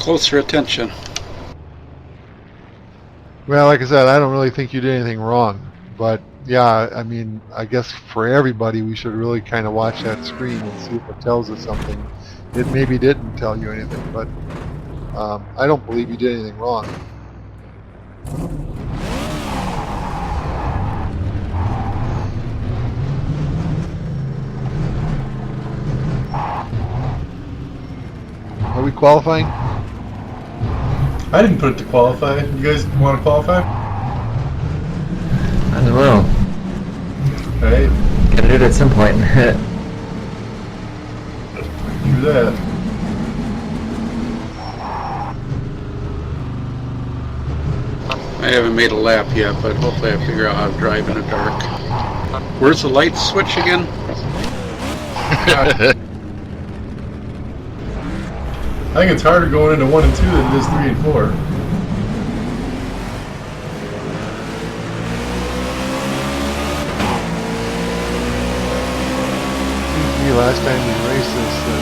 closer attention. Well, like I said, I don't really think you did anything wrong. But yeah, I mean, I guess for everybody, we should really kind of watch that screen and see if it tells us something. It maybe didn't tell you anything, but I don't believe you did anything wrong. Are we qualifying? I didn't put it to qualify. You guys want to qualify? I don't know. Alright. Gotta do it at some point. Do that. I haven't made a lap yet, but hopefully I figure out how to drive in the dark. Where's the light switch again? I think it's harder going into 1 and 2 than it is 3 and 4. Seems to me last time we raced this, the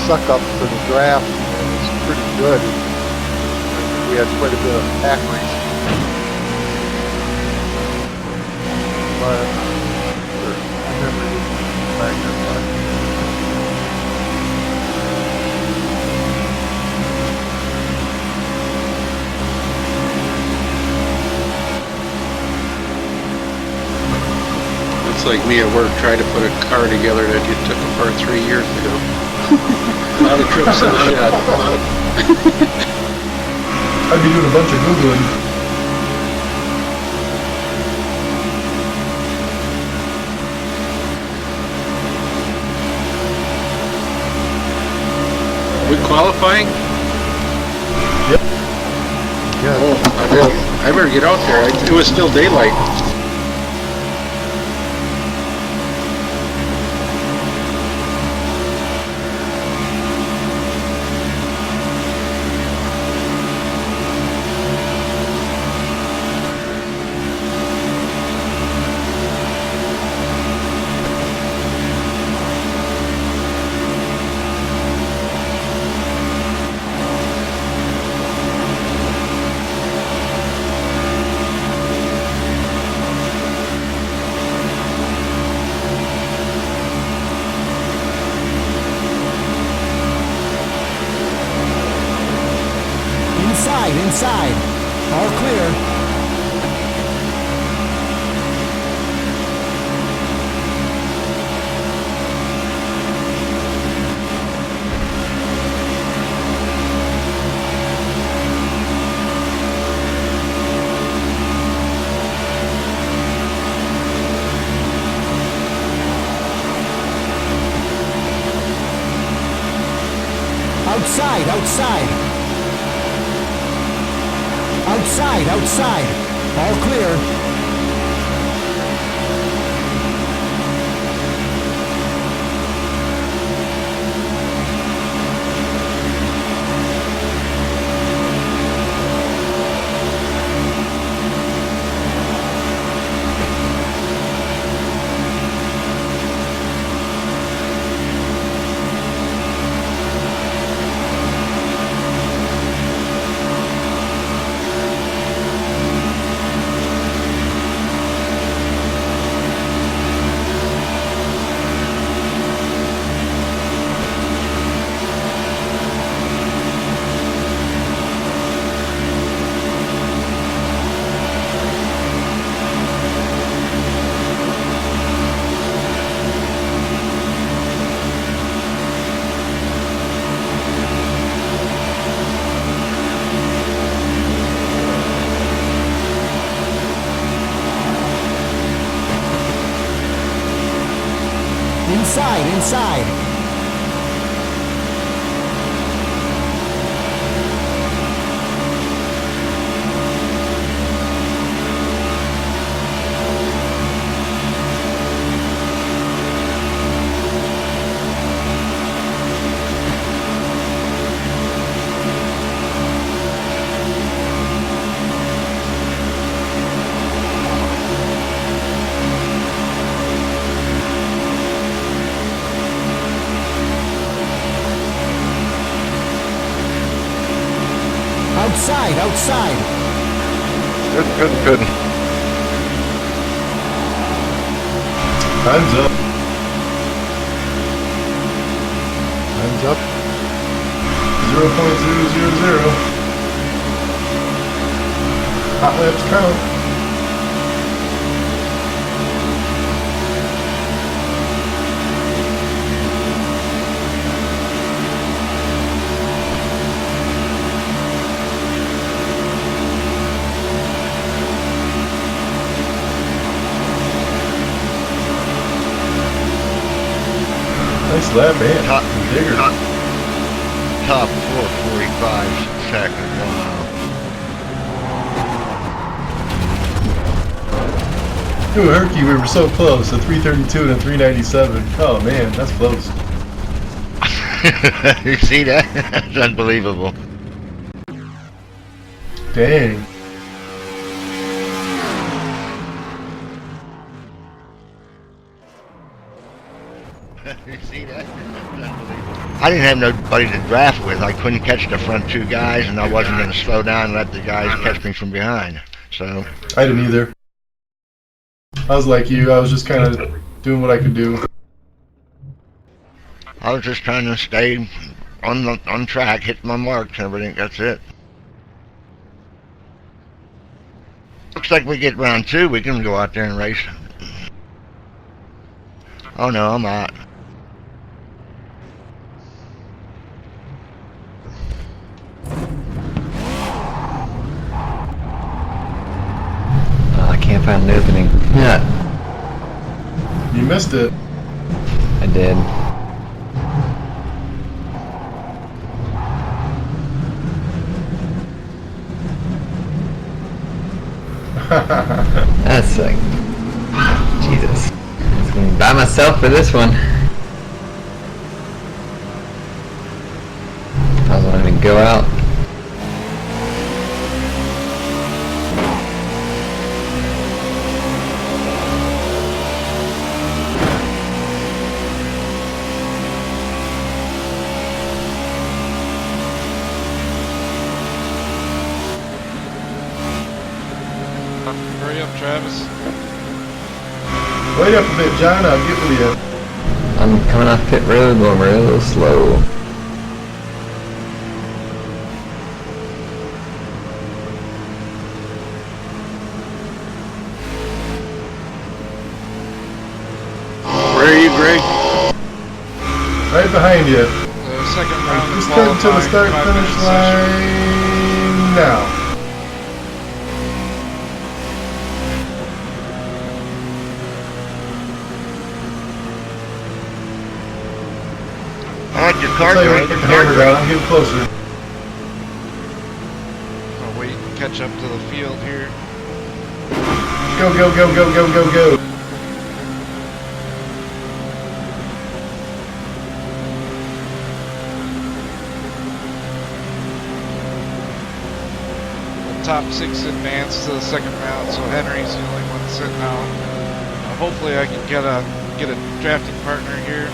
suck up for the draft was pretty good. We had quite a bit of pack racing. But I never did back that far. It's like me at work trying to put a car together that you took apart 3 years ago. A lot of trips in the shed. I'd be doing a bunch of Googling. We qualifying? Yep. Yeah. Oh, I better get out there. It was still daylight. Inside. All clear. Outside. Outside. All clear. Inside. Inside, outside. Good. Time's up. Time's up. 0.000. Hot laps count. Nice lap, man. Top, Digger. top 4:45 second. Wow. Ooh, Herky, we were so close. A 332 and a 397. Oh man, that's close. You see that? That's unbelievable. Dang. You see that? That's unbelievable. I didn't have nobody to draft with. I couldn't catch the front two guys, and I wasn't going to slow down and let the guys catch me from behind. So I didn't either. I was like you. I was just kind of doing what I could do. I was just trying to stay on track, hit my marks, and everything. That's it. Looks like we get round 2. We can go out there and race. Oh no, I'm out. I can't find the opening. Yeah, You missed it. I did. That's like, Jesus. I was going by myself for this one. I was wanting to go out. Hurry up, Travis. Wait up a bit, John. I'll get with you. I'm coming off pit road, going real slow. Where are you, Greg? Right behind you. The second round of Just head to the qualifying, 5 start-finish minute session. line now. I like your car Tell you what, going. get the hammer down. I'm getting closer. I'll wait and catch up to the field here. Go, go, go, go, go, go, go. The top 6 advance to the second round, so Henry's the only one sitting out. Hopefully I can get a drafting partner here.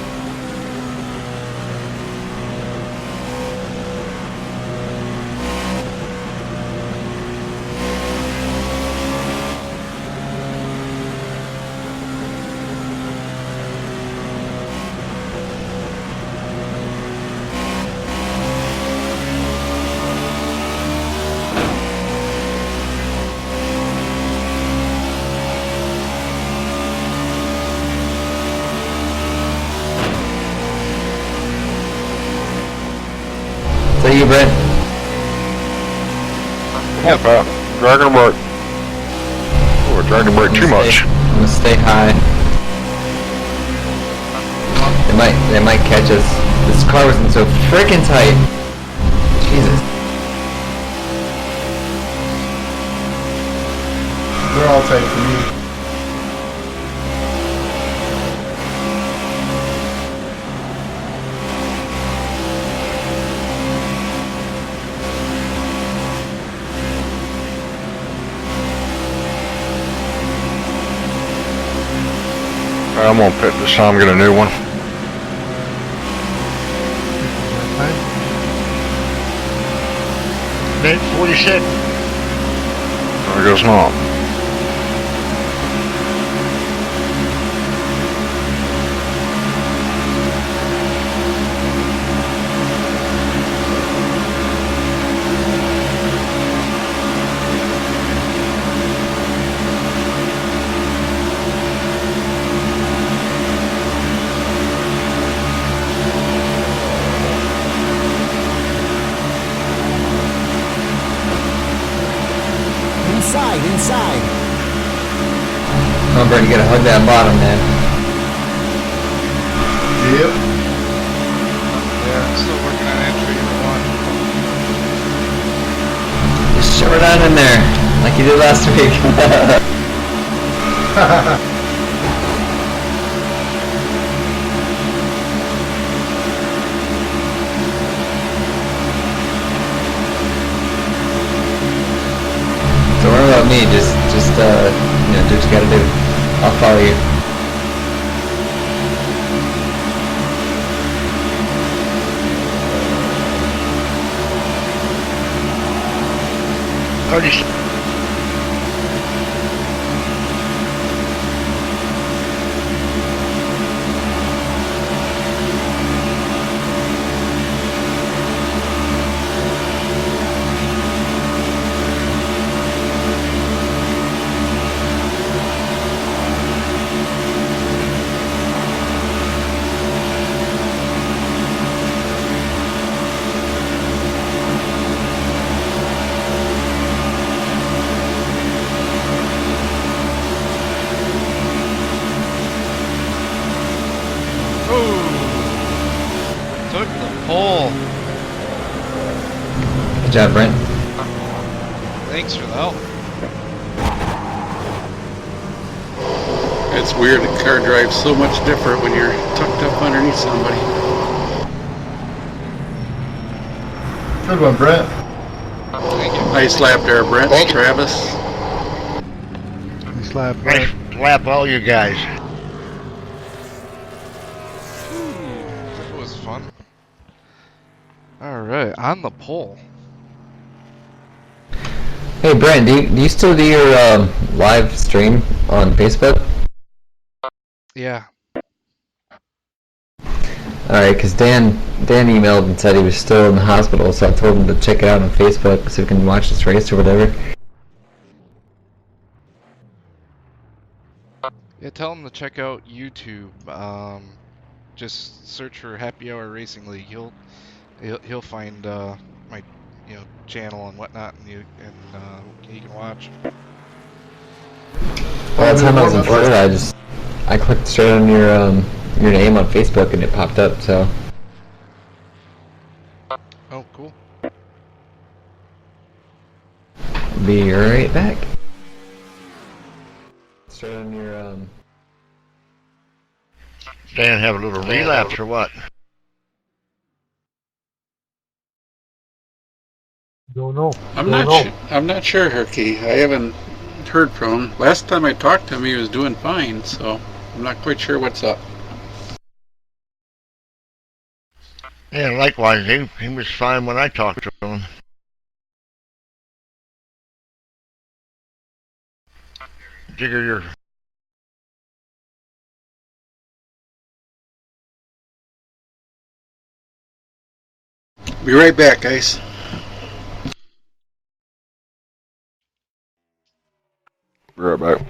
So you, Brett? Yep. Dragging them right. Oh, we're dragging them right too much. I'm gonna stay high. They might catch us. This car was in so freaking tight. Jesus. They're all tight for me. I'm gonna pit this time, get a new one. Minute 46. There goes Mom. Inside. Come on, Brent, you gotta hug that bottom, man. Yep. Yeah, I'm still working on entry number 1. Just shove it on in there, like you did last week. Don't worry about me, just you know, do what you gotta do. I'll follow you. Took the pole. Good job, Brent. Thanks for the help. It's weird, the car drives so much different when you're tucked up underneath somebody. Good one, Brent. Thank you. Nice lap there, Brent. Thank you. Travis. Nice lap, Nice lap, all you guys. That was fun. Alright, on the pole. Hey, Brent, do you still do your live stream on Facebook? Yeah. Alright, because Dan emailed and said he was still in the hospital, so I told him to check it out on Facebook so he can watch this race or whatever. Yeah, tell him to check out YouTube. Just search for Happy Hour Racing League. He'll find my channel and whatnot, and you can watch. Well, the time I was in Florida, I clicked straight on your name on Facebook and it popped up, so. Oh, cool. Be right back. Straight on your Dan, have a little relapse or what? Don't know. I'm not sure, Herky. I haven't heard from him. Last time I talked to him, he was doing fine, so I'm not quite sure what's up. Yeah, likewise, he was fine when I talked to him. Jigger, you're... Be right back, guys. Be right back.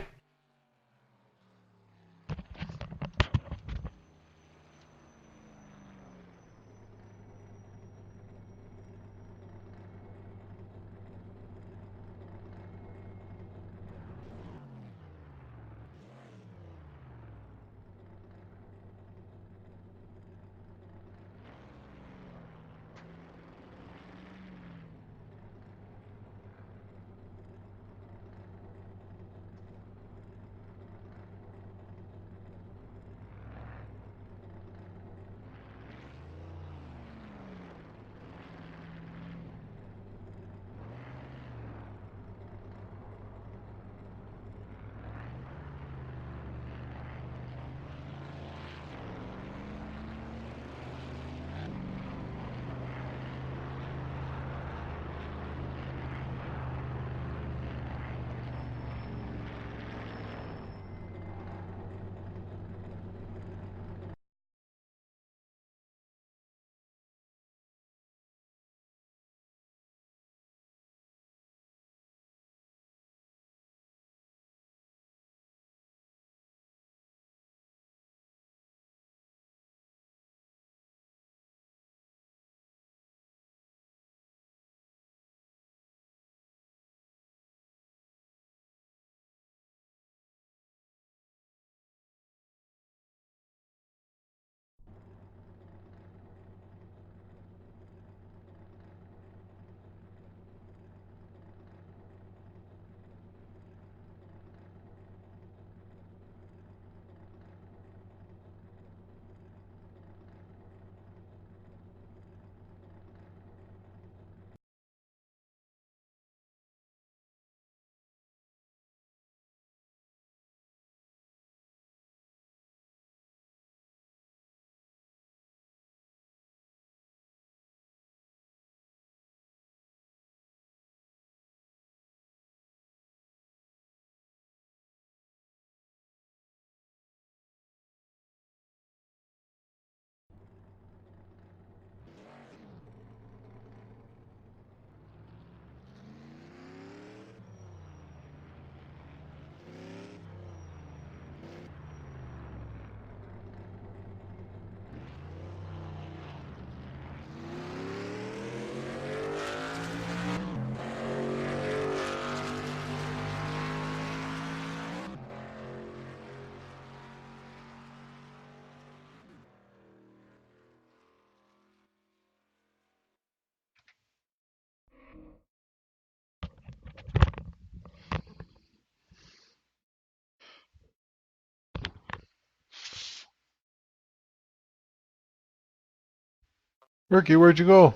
Ricky, where'd you go?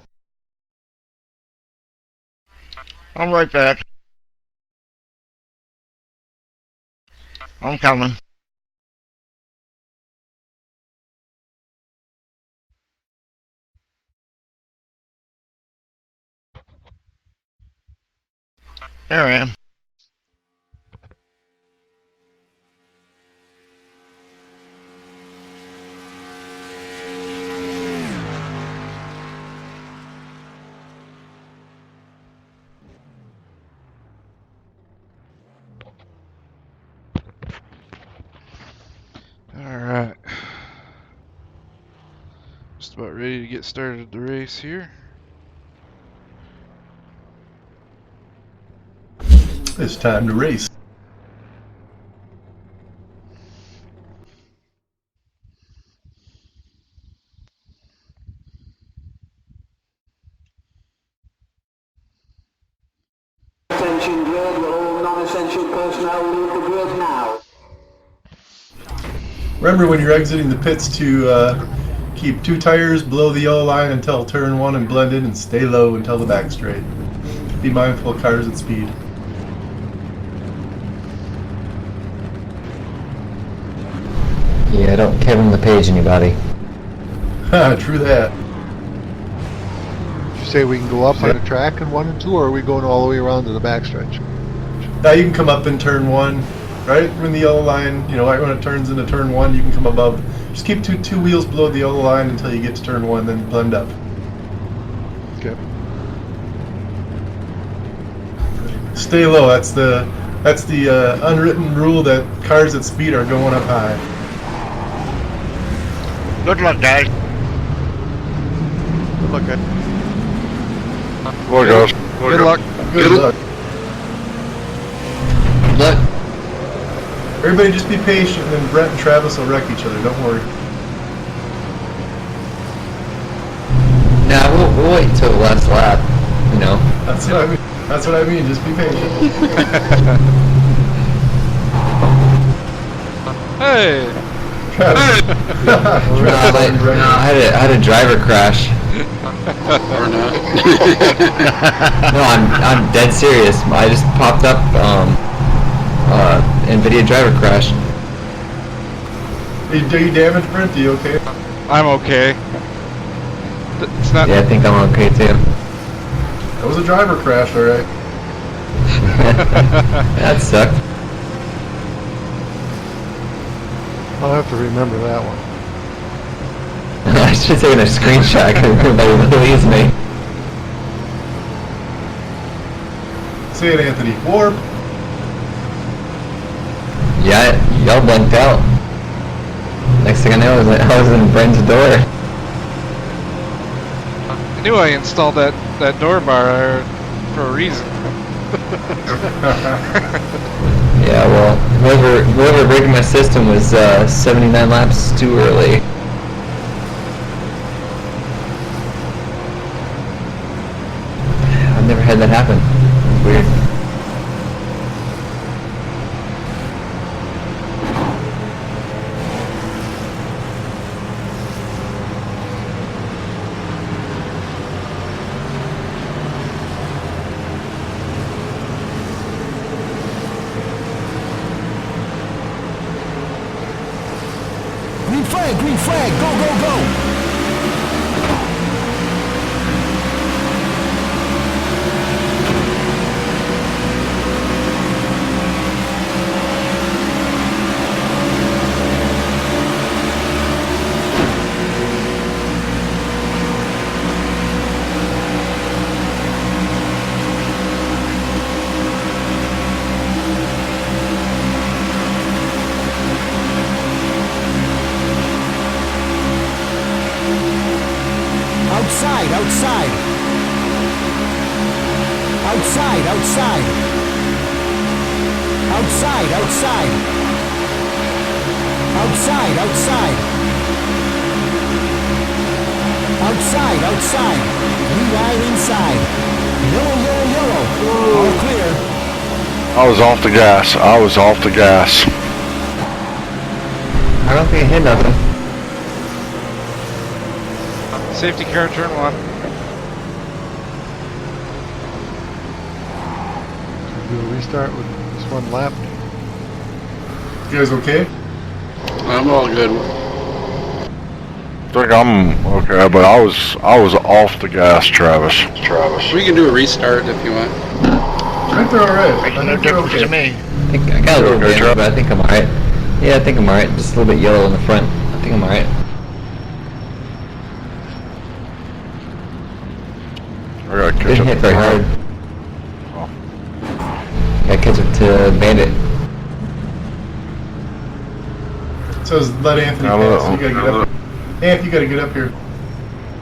I'm right back. I'm coming. There I am. Alright. Just about ready to get started the race here. It's time to race. Attention grid, will all non-essential personnel leave the grid now. Remember when you're exiting the pits to keep 2 tires below the yellow line until turn 1 and blend in, and stay low until the back straight. Be mindful of cars at speed. Yeah, don't Kevin the page anybody. Ha, true that. Did you say we can go up on the track in 1 and 2, or are we going all the way around to the backstretch? Now you can come up in turn 1, right when the yellow line, you know, right when it turns into turn 1, you can come above. Just keep two wheels below the yellow line until you get to turn 1, then blend up. Okay. Stay low. That's the unwritten rule that cars at speed are going up high. Good luck, guys. Good luck, guys. Well, guys. Good luck. Good luck. Look, Everybody just be patient, and then Brett and Travis will wreck each other. Don't worry. nah, we'll wait until the last lap, you know. That's what I mean. That's what I mean. Just be patient. Hey! Travis. No, I had a driver crash. Or not. No, I'm dead serious. I just popped up NVIDIA driver crash. Are you damaged, Brent? Are you okay? I'm okay. It's not. Yeah, I think I'm okay too. That was a driver crash, all right. That sucked. I'll have to remember that one. I should have taken a screenshot because everybody believes me. Say it, Anthony. Warp. Yeah, y'all blanked out. Next thing I know, I was in Brent's door. I knew I installed that door bar for a reason. Yeah, well, whoever rigged my system was 79 laps too early. I've never had that happen. Weird. Green flag, go, go, go! Outside, outside. Outside, outside. Outside, outside. Outside, outside. Outside, outside. Green line inside. Yellow, yellow, yellow. All clear. I was off the gas. I was off the gas. I don't think I hit nothing. Safety car, turn 1. Do a restart with just one lap. You guys okay? I'm all good. I think I'm okay, but I was off the gas, Travis. We can do a restart if you want. I think they're alright. Makes I no think they're difference to okay. me. I think I got a little Okay, damage, Chuck? but I think I'm alright. Yeah, I think I'm alright. Just a little bit yellow in the front. I think I'm alright. I gotta catch Didn't up hit to very Brian. hard. Oh. Gotta catch up to Bandit. It says let Anthony Now, pass. You gotta get up. Anthony, you gotta get up here.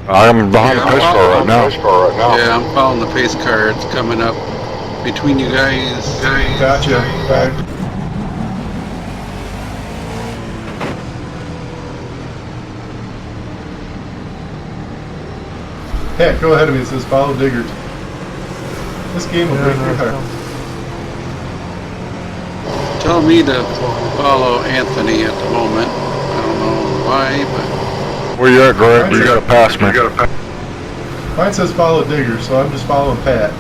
I'm behind Yeah, the pace car right now. Yeah, I'm following the pace car. It's coming up between you guys. Gotcha. Alright. Pat, go ahead of me. It says follow Diggert. This game will break your heart. Tell me to follow Anthony at the moment. I don't know why, but Where you at, Greg? You gotta pass me. Mine says follow Digger, so I'm just following Pat.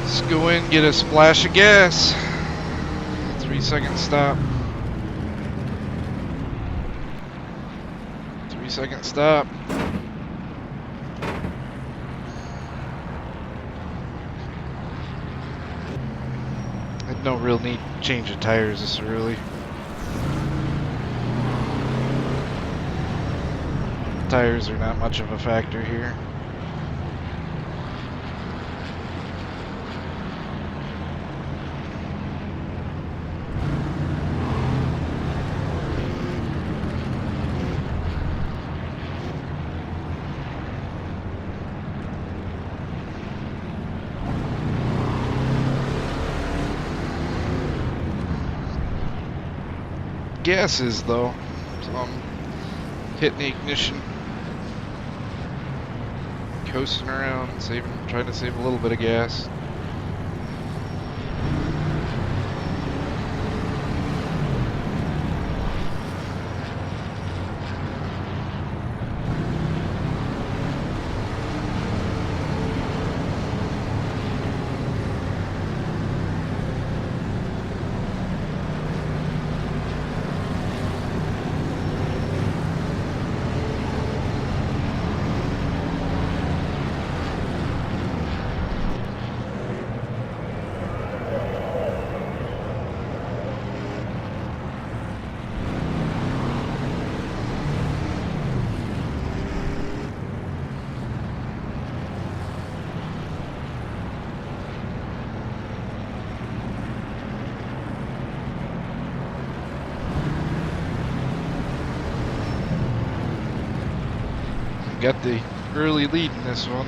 Let's go in, get a splash of gas. 3-second stop. 3-second stop. I don't real need to change the tires this early. Tires are not much of a factor here. Gases though, so I'm hitting the ignition, coasting around, trying to save a little bit of gas. Got the early lead in this one.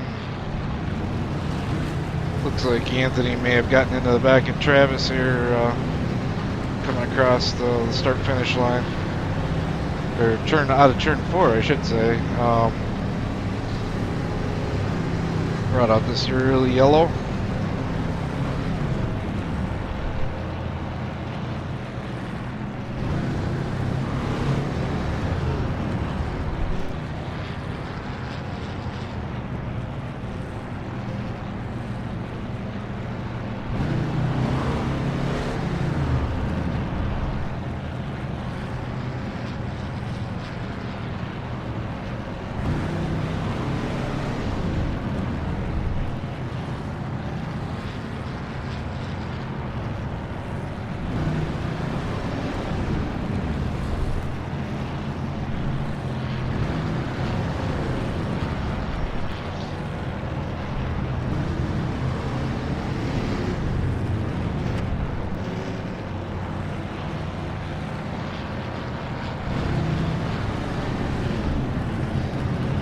Looks like Anthony may have gotten into the back of Travis here, coming across the start-finish line, or out of turn 4, I should say. Brought out this early yellow.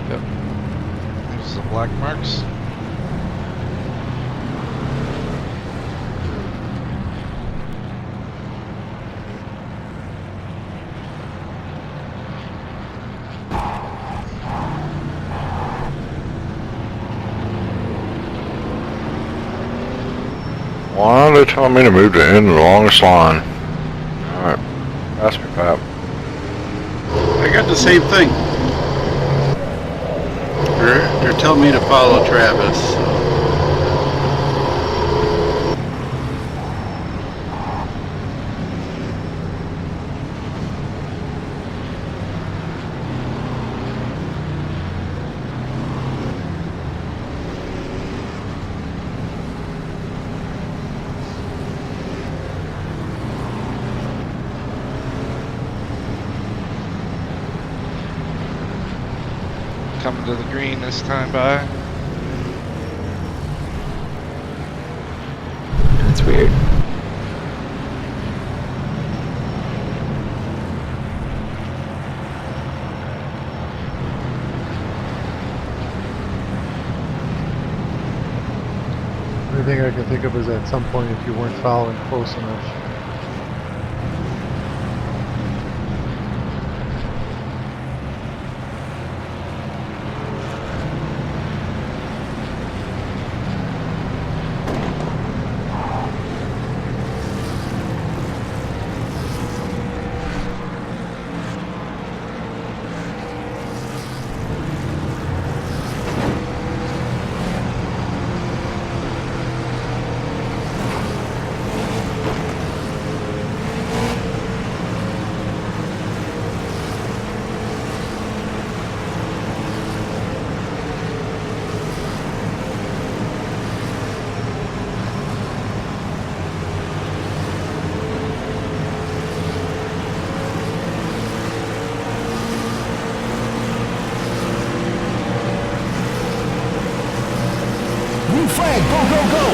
There's the black marks. Why are they telling me to move to end the longest line? Alright, pass me, Pap. I got the same thing. They're telling me to follow Travis. So. Coming to the green this time by. That's weird. The only thing I can think of is at some point if you weren't following close enough. Green flag, go, go, go!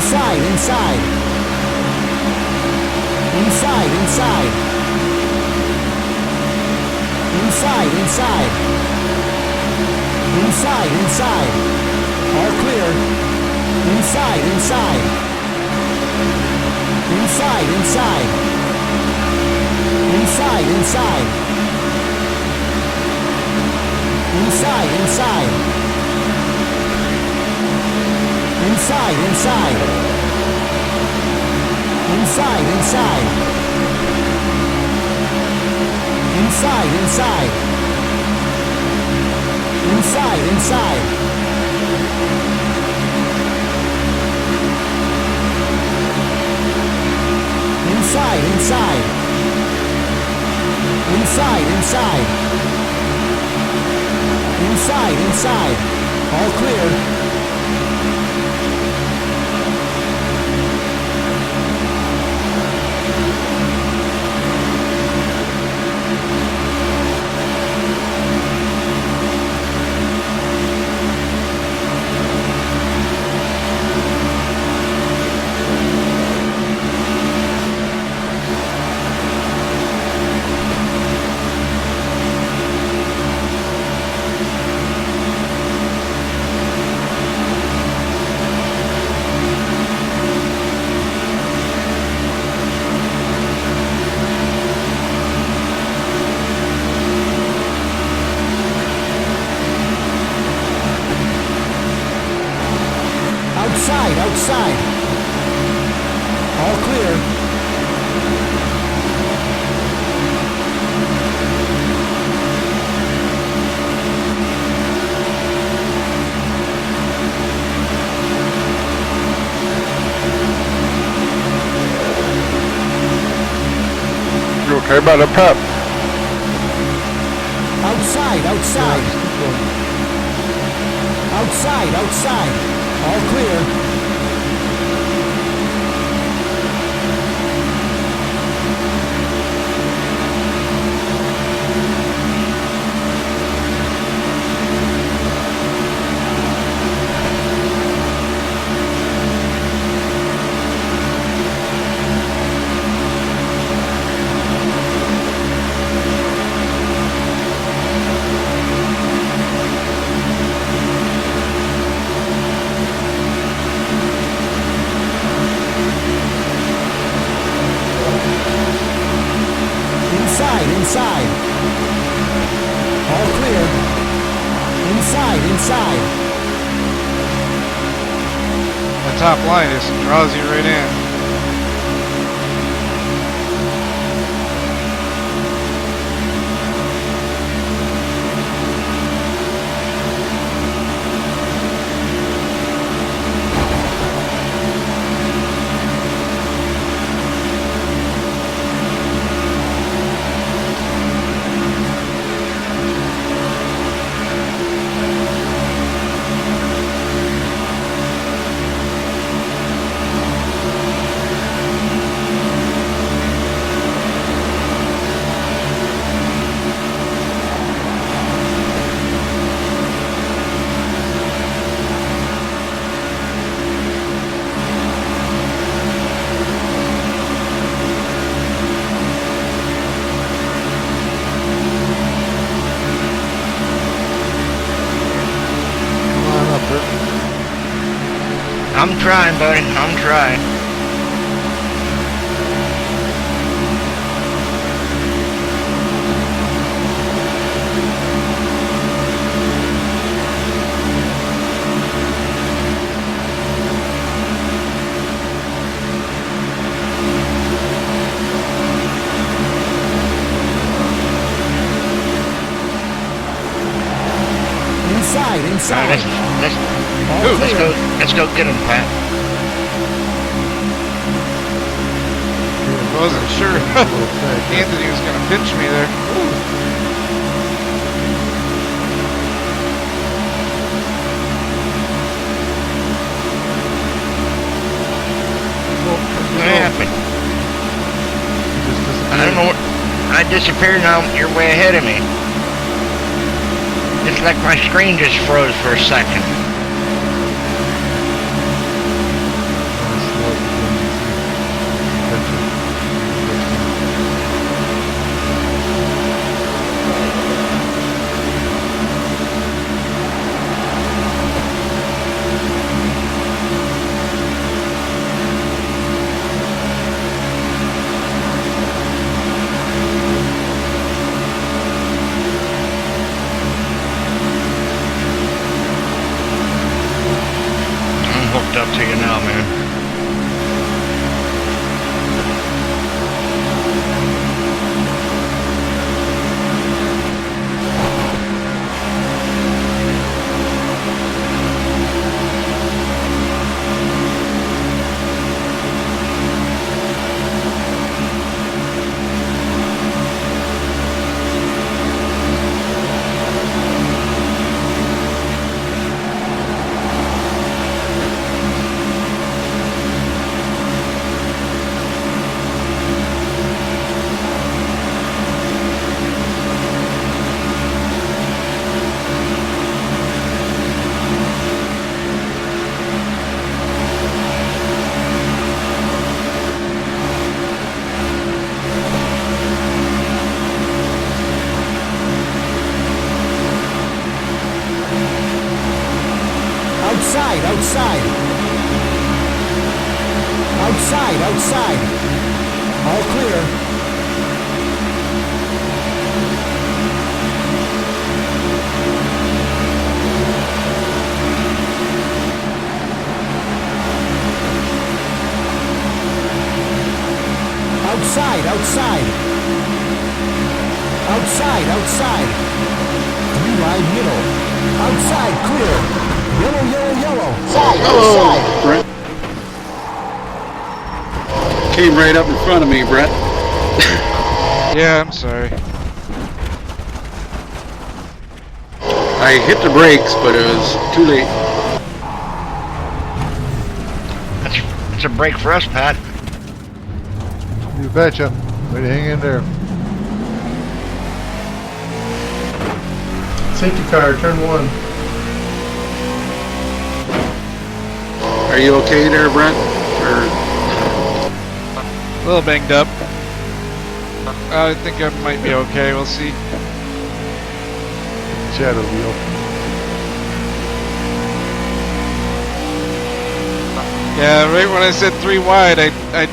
Inside, inside. Inside, inside. Inside, inside. Inside, inside. All clear. Inside, inside. Inside, inside. Inside, inside. Inside, inside. Inside, inside. Inside, inside. Inside, inside. Inside, inside. Inside, inside. Inside, inside. Inside, inside. All clear. Outside, outside. All clear. You okay about that, Pep? Outside, outside. Outside, outside. All clear. Inside. All clear. Inside. The top line just draws you right in. I'm trying, buddy. I'm trying. Inside. Let's go get him, Pat. I wasn't sure Anthony was going to pinch me there. What happened? I don't know what. I disappeared now. You're way ahead of me. It's like my screen just froze for a second. Up to you now, man. Outside. All clear. outside. Outside, outside. 3 wide middle. Outside, clear. Yellow, yellow, yellow. Side, outside. Brent. Came right up in front of me, Brent. Yeah, I'm sorry. I hit the brakes, but it was too late. That's a break for us, Pat. You betcha. Way to hang in there. Safety car, turn 1. Are you okay there, Brent? Or A little banged up. I think I might be okay. We'll see. Shadow wheel. Yeah, right when I said 3 wide, I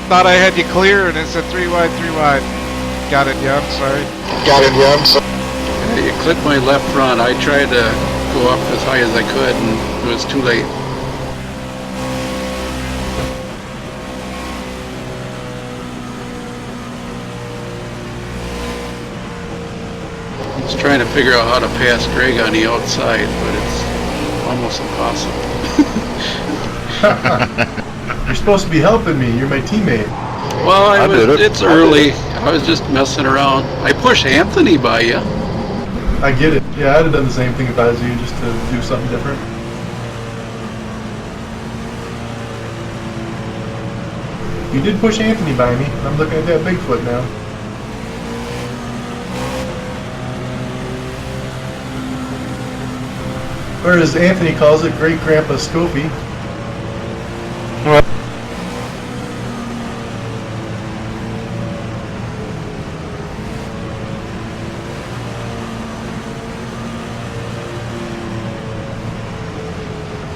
thought I had you clear, and it said 3 wide, 3 wide. Got it. Yeah, I'm sorry. you clipped my left front. I tried to go up as high as I could, and it was too late. I was trying to figure out how to pass Greg on the outside, but it's almost impossible. You're supposed to be helping me. You're my teammate. Well, I did it. it's early. I was just messing around. I pushed Anthony by you. I get it. Yeah, I'd have done the same thing if I was you, just to do something different. You did push Anthony by me. I'm looking at that Bigfoot now. Or as Anthony calls it, Great Grandpa Scopy.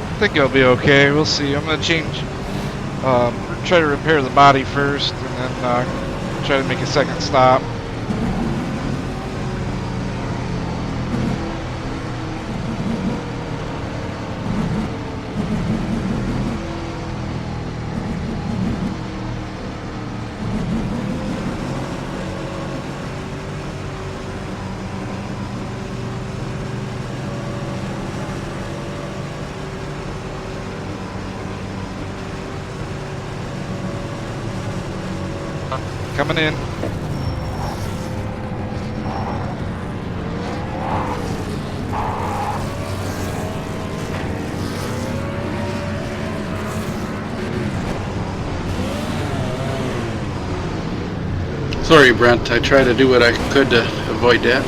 I think I'll be okay. We'll see. I'm gonna change. Try to repair the body first, and then try to make a second stop. Coming in. Sorry, Brent. I tried to do what I could to avoid that.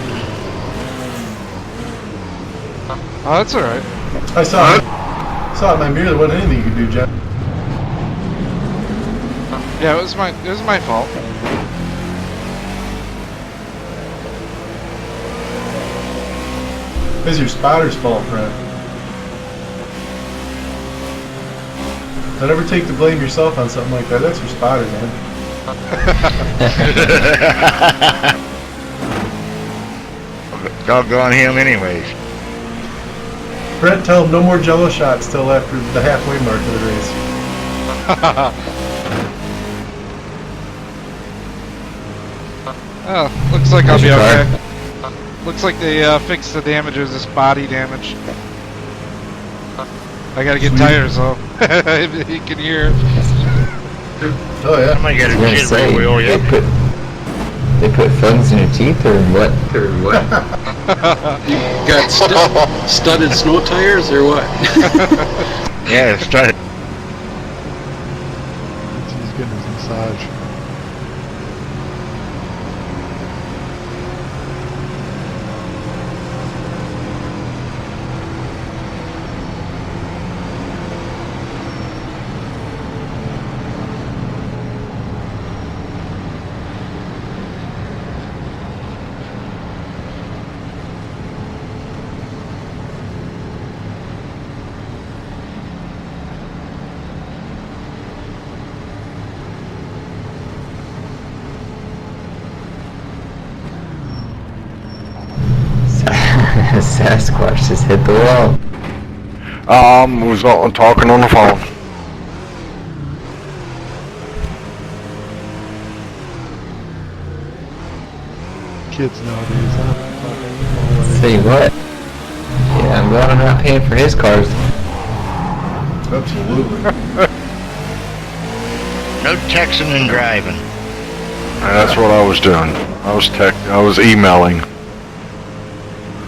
Oh, that's all right. I saw it in my mirror. There wasn't anything you could do, Jeff. Yeah, it was my fault. It's your spotter's fault, Brent. Don't ever take the blame yourself on something like that. That's your spotter, man. Doggone him anyways. Brent, tell him no more jello shots till after the halfway mark of the race. Oh, looks like I'll be okay. Looks like they fixed the damage. It was just body damage. I gotta get tires though. You can hear it. Oh yeah. I might get a I was gonna jit say, wheel, yeah. they put thumbs in your teeth or what? You got studded snow tires or what? Yeah, it's trying to. He's getting his massage. Sasquatch just hit the wall. Was talking on the phone. kids nowadays, huh? See what? Yeah, I'm glad I'm not paying for his cars. Absolutely. No texting and driving. And that's what I was doing. I was emailing.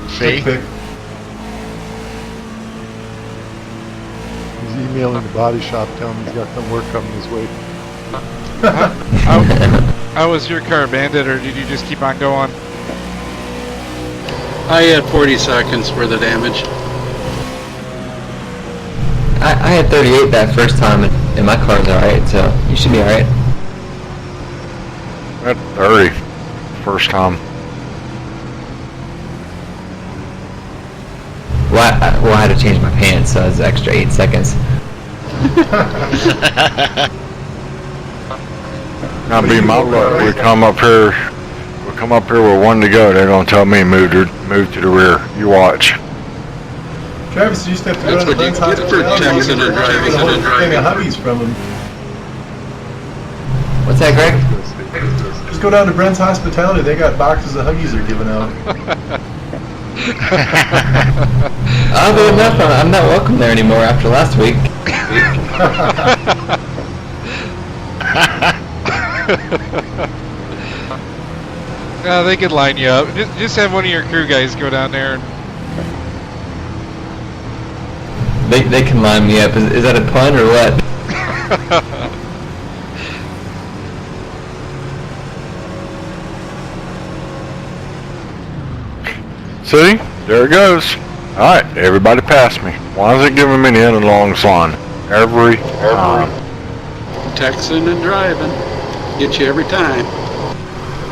See? Pick. He's emailing the body shop telling him he's got some work coming his way. How was your car, Bandit, or did you just keep on going? I had 40 seconds worth of damage. I had 38 that first time, and my car's alright, so you should be alright. At 30. First time. Well, I had to change my pants, so it was extra 8 seconds. Now be my luck. We come up here with one to go. They're gonna tell me move to the rear. You watch. Travis used to have to That's go to what you Brent's get for hospitality texting and driving get a whole and thing of driving. hubbies from him. What's that, Greg? Just go down to Brent's hospitality. They got boxes of huggies they're giving out. Oddly enough, I'm not welcome there anymore after last week. They could line you up. Just have one of your crew guys go down there. And They can line me up. Is that a pun or what? See? There it goes. Alright, everybody passed me. Why is it giving me the end of the long sign? Every time. Texting and driving. Get you every time.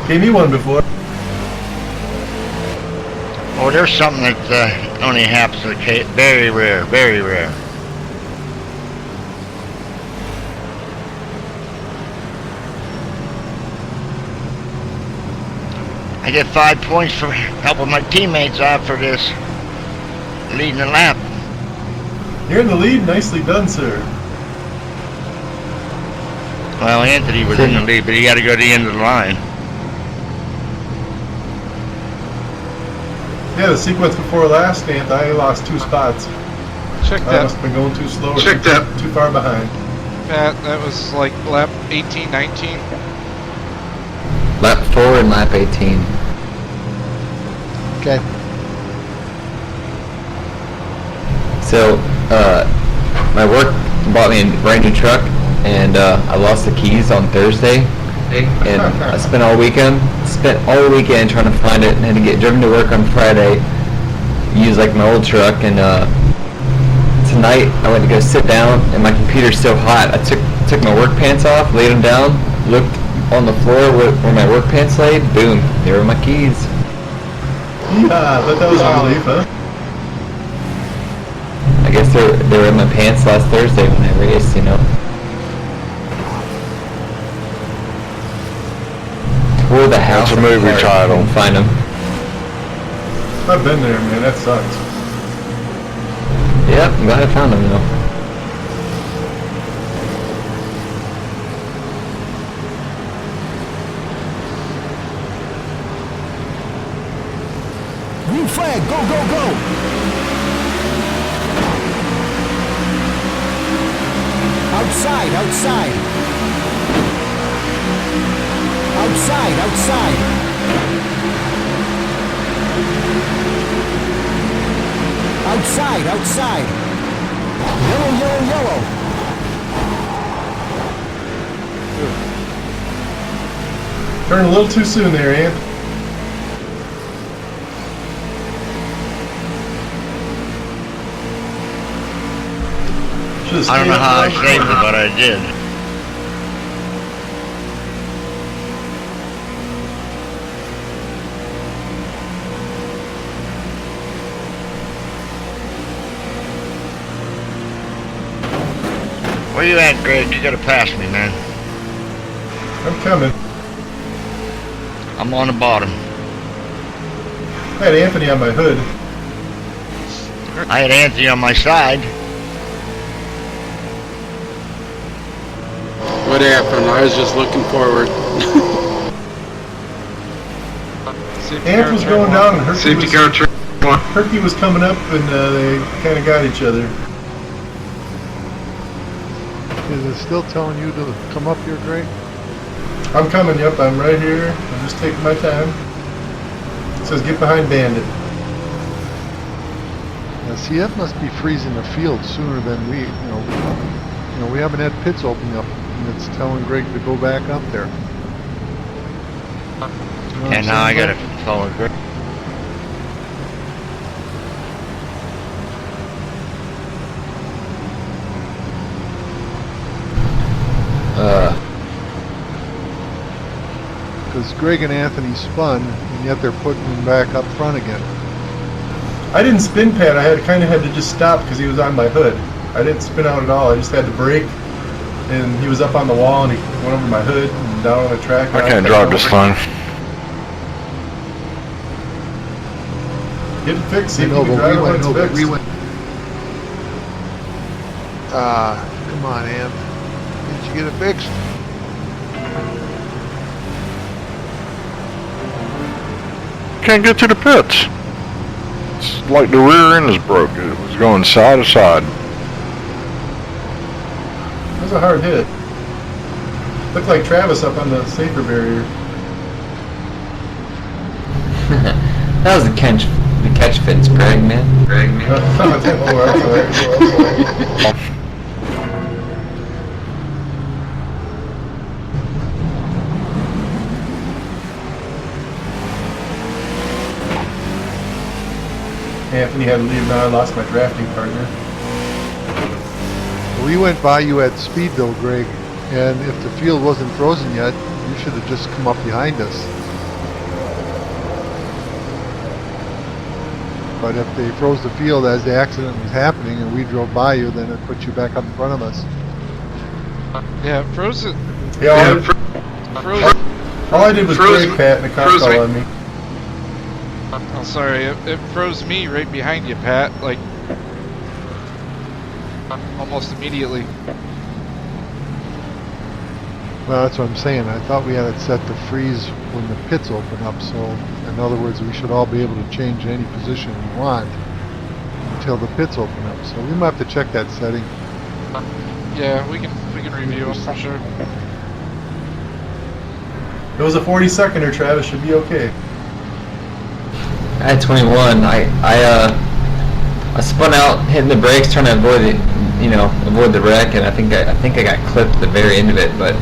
Gave me one before. Oh, there's something that only happens very rare, very rare. I get 5 points for helping my teammates out for this, leading the lap. You're in the lead. Nicely done, sir. Well, Anthony was in the lead, but he got to go to the end of the line. Yeah, the sequence before last, Ant, I lost 2 spots. check I that. must have been going too slow or Check too, that. too far behind. That was like lap 18, 19. Lap 4 and lap 18. Okay. So, my work bought me a brand new truck, and I lost the keys on Thursday, and I spent all weekend trying to find it, and had to get driven to work on Friday, use like my old truck, and tonight I went to go sit down, and my computer's so hot, I took my work pants off, laid them down, looked on the floor where my work pants laid, boom, there were my keys. Yeah, but that was a relief, huh? I guess they were in my pants last Thursday when I raced, you know. Tore the house That's a movie apart, title. couldn't find them. I've been there, man. That sucks. Yep, I'm glad I found them though. Green flag, go, go, go! Outside, outside! Outside, outside! Outside, outside! Yellow, yellow, yellow! Turned a little too soon there, Ant. I don't know how I saved it, but I did. Where you at, Greg? You gotta pass me, man. I'm coming. I'm on the bottom. I had Anthony on my hood. I had Anthony on my side. What happened? I was just looking forward. Ant was going down and Herky was coming up, and they kind of got each other. Is it still telling you to come up here, Greg? I'm coming, yep, I'm right here. I'm just taking my time. It says get behind Bandit. Now, see, that must be freezing the field sooner than we, we haven't had pits opening up, and it's telling Greg to go back up there. And now I gotta follow Greg. Because Greg and Anthony spun, and yet they're putting him back up front again. I didn't spin, Pat. I kind of had to just stop because he was on my hood. I didn't spin out at all. I just had to brake, and he was up on the wall, and he went over my hood and down on the track. I can't drive this thing. Get it fixed. See if you can drive it when it's fixed. Come on, Ant. Did you get it fixed? Can't get to the pits. It's like the rear end is broke. It was going side to side. That was a hard hit. Looked like Travis up on the safer barrier. That was the catch fence, Greg, man. Anthony had to leave now. I lost my drafting partner. We went by you at speed though, Greg, and if the field wasn't frozen yet, you should have just come up behind us. But if they froze the field as the accident was happening and we drove by you, then it put you back up in front of us. Yeah, froze it. Yeah, Froze. all I did was brake, Pat, and the car fell on me. Oh, sorry, it froze me right behind you, Pat, like, almost immediately. Well, that's what I'm saying. I thought we had it set to freeze when the pits open up, so in other words, we should all be able to change any position we want until the pits open up. So we might have to check that setting. Yeah, we can review them for sure. It was a 40-seconder, Travis. Should be okay. I had 21. I spun out, hitting the brakes, trying to avoid it, avoid the wreck, and I think I got clipped at the very end of it. But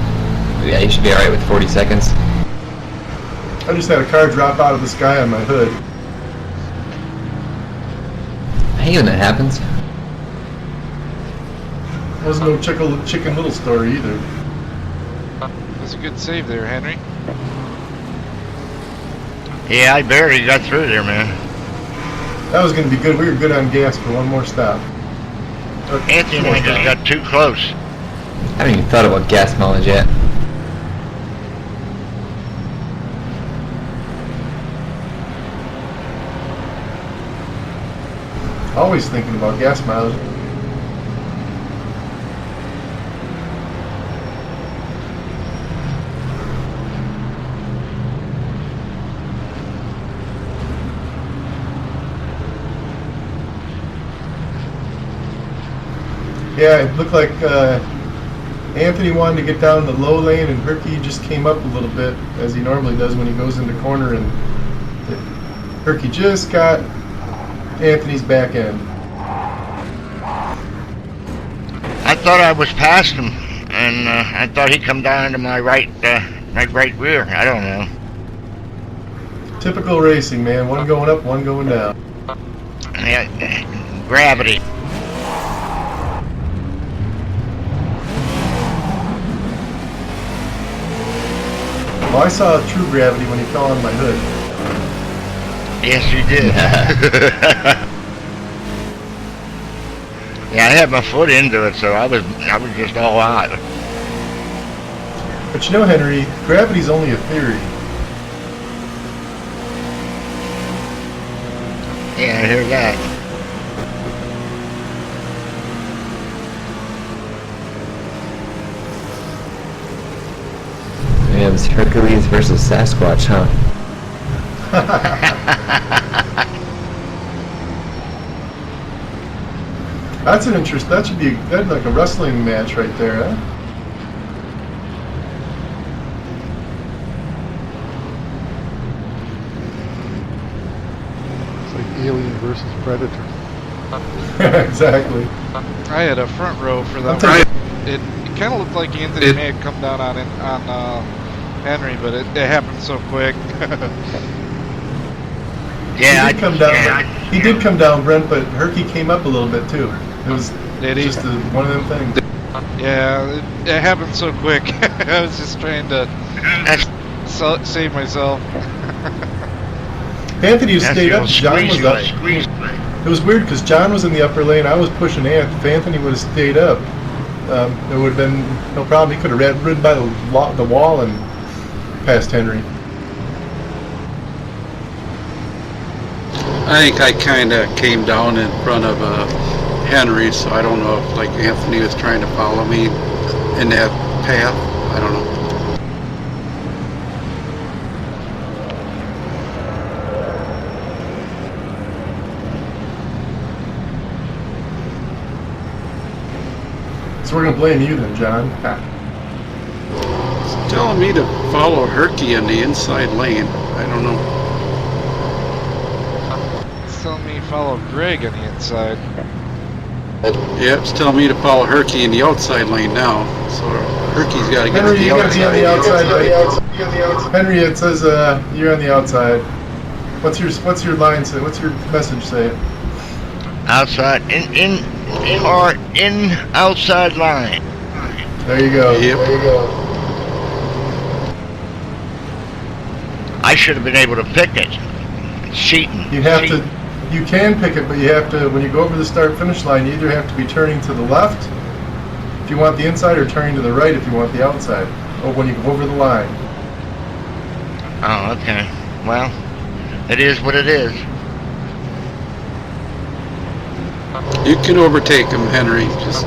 yeah, you should be all right with 40 seconds. I just had a car drop out of the sky on my hood. I hate when that happens. It wasn't no chicken little story either. That's a good save there, Henry. Yeah, I barely got through there, man. That was going to be good. We were good on gas for one more stop. Anthony and I just got too close. I haven't even thought about gas mileage yet. Always thinking about gas mileage. Yeah, it looked like Anthony wanted to get down the low lane, and Herky just came up a little bit, as he normally does when he goes into corner, and Herky just got Anthony's back end. I thought I was past him, and I thought he'd come down into my right rear. I don't know. Typical racing, man. One going up, one going down. Yeah, gravity. Well, I saw true gravity when he fell on my hood. Yes, you did. Yeah, I had my foot into it, so I was just all out. But you know, Henry, gravity's only a theory. Yeah, I hear that. Yeah, it was Hercules versus Sasquatch, huh? That's an interest. That should be that'd like a wrestling match right there, huh? It's like Alien versus Predator. Exactly. I had a front row for that I'll one. take It kind of looked like Anthony may have come down on Henry, but it happened so quick. Yeah, he did come down. He did come down, Brent, but Herky came up a little bit too. It was just one of them things. Yeah, it happened so quick. I was just trying to save myself. Anthony stayed up. John was up. It was weird because John was in the upper lane. I was pushing Ant. If Anthony would have stayed up, it would have been no problem. He could have ridden by the wall and passed Henry. I think I kind of came down in front of Henry, so I don't know if like Anthony was trying to follow me in that path. I don't know. So we're gonna blame you then, John. It's telling me to follow Herky in the inside lane. I don't know. It's telling me follow Greg on the inside. Yeah, it's telling me to follow Herky in the outside lane now. So Herky's got to get Henry, to you the gotta be on the outside. Henry, it says you're on the outside. What's your line say? What's your message say? Outside, in outside line. There you go. Yep. There you go. I should have been able to pick it. Cheating. You have to. You can pick it, but you have to. When you go over the start-finish line, you either have to be turning to the left if you want the inside, or turning to the right if you want the outside. Or when you go over the line. Oh, okay. Well, it is what it is. You can overtake him, Henry. Just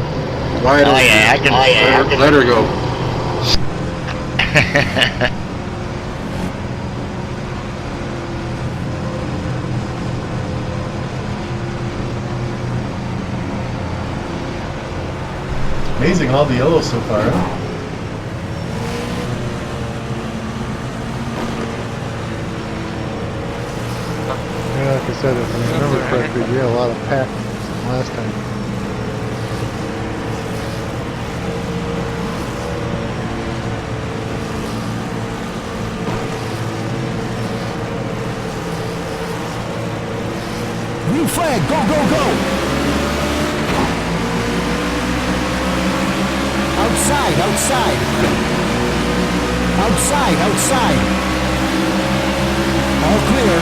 wide open. Yeah, I can. Let her go. Amazing, all the yellows so far. Huh? Yeah, like I said, if I remember correctly, we had a lot of pack last time. Green flag, go, go, go! Outside, outside! Outside, outside! All clear.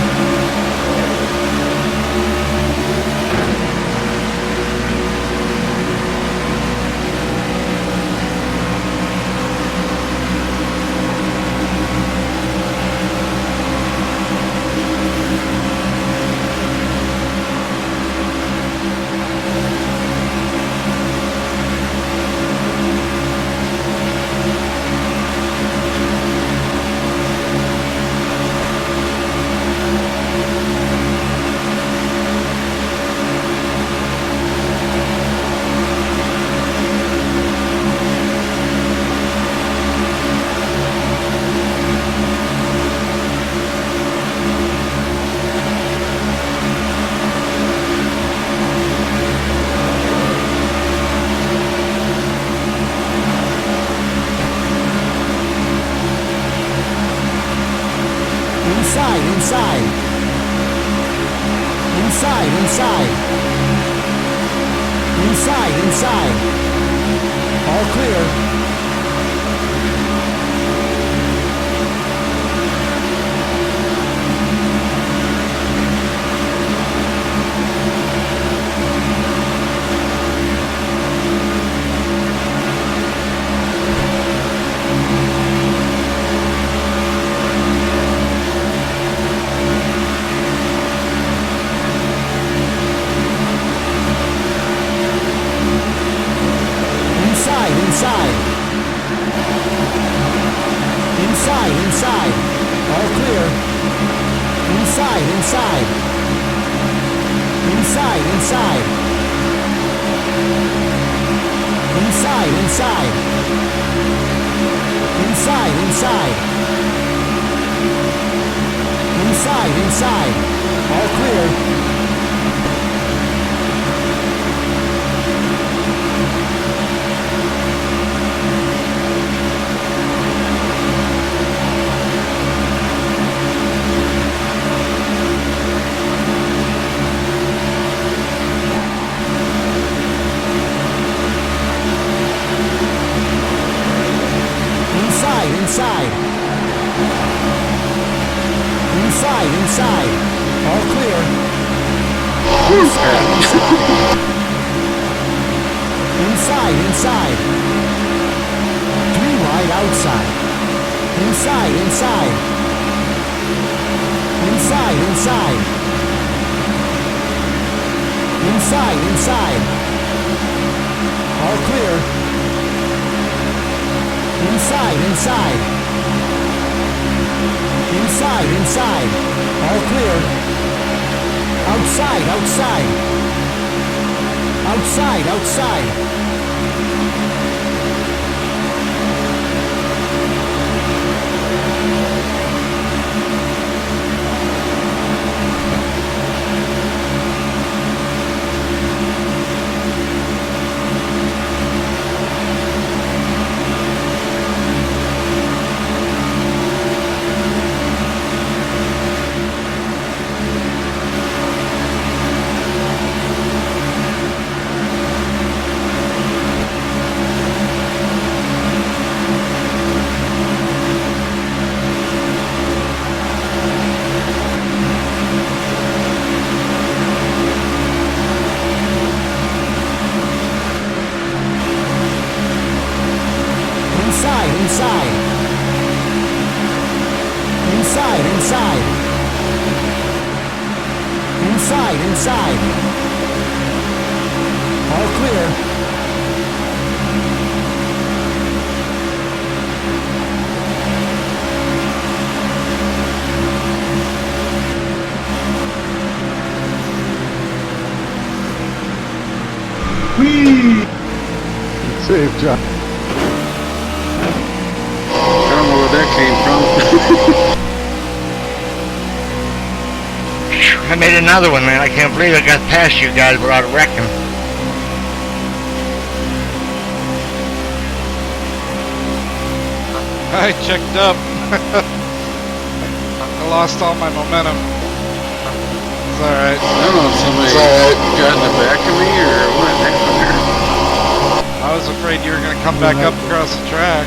Inside, inside. Inside, inside. Inside, inside. All clear. Inside, inside. Inside, inside. Inside, inside. Inside, inside. Inside, inside. All clear. Inside, inside. Inside, inside. All clear. Inside, inside. Inside, inside. 3 wide outside. Inside, inside. Inside, inside. Inside, inside. All clear. Inside, inside. Inside, inside. All clear. Outside, outside. Outside, outside. Inside, inside. Inside, inside. Inside, inside. All clear. Whee! Save, John. I don't know where that came from. I made another one, man. I can't believe I got past you guys without wrecking. I checked up. I lost all my momentum. It's alright. I don't know if somebody got in the back of me or what happened there. I was afraid you were going to come back up across the track.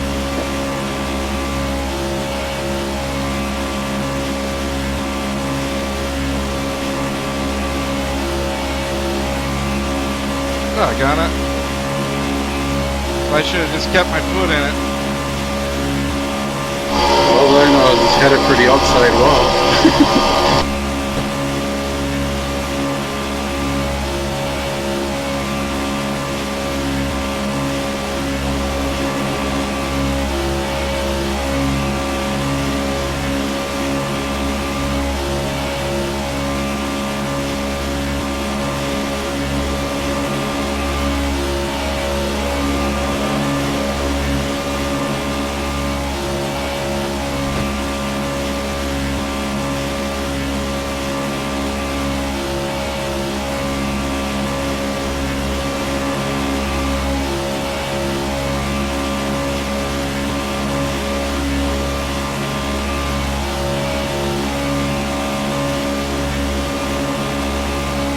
Doggone it. I should have just kept my foot in it. All I know is it's headed for the outside wall.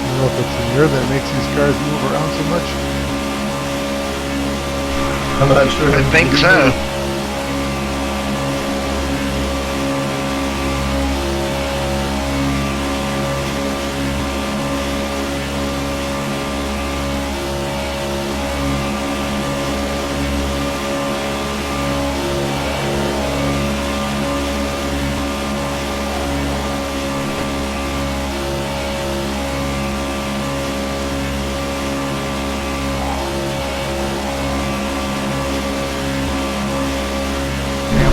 I don't know if it's the air that makes these cars move around so much. I'm not sure. I think so.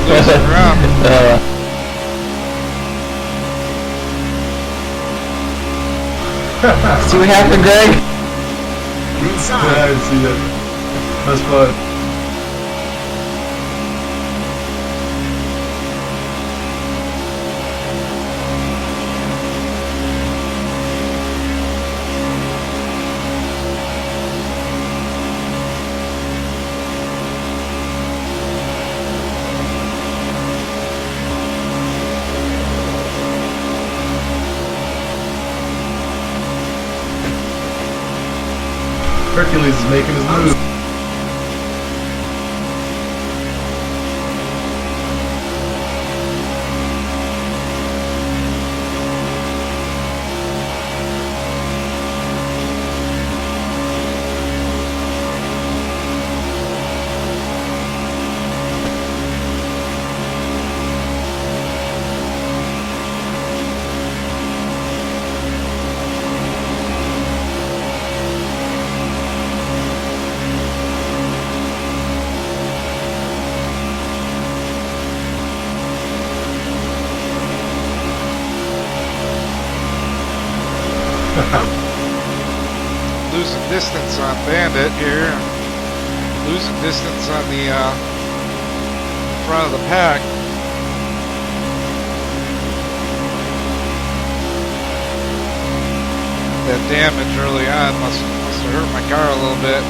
Losing ground. See what happened, Greg? Yeah, I see it. That's fun. Hercules is making his move. Losing distance on Bandit here. Losing distance on the front of the pack. That damage early on must have hurt my car a little bit.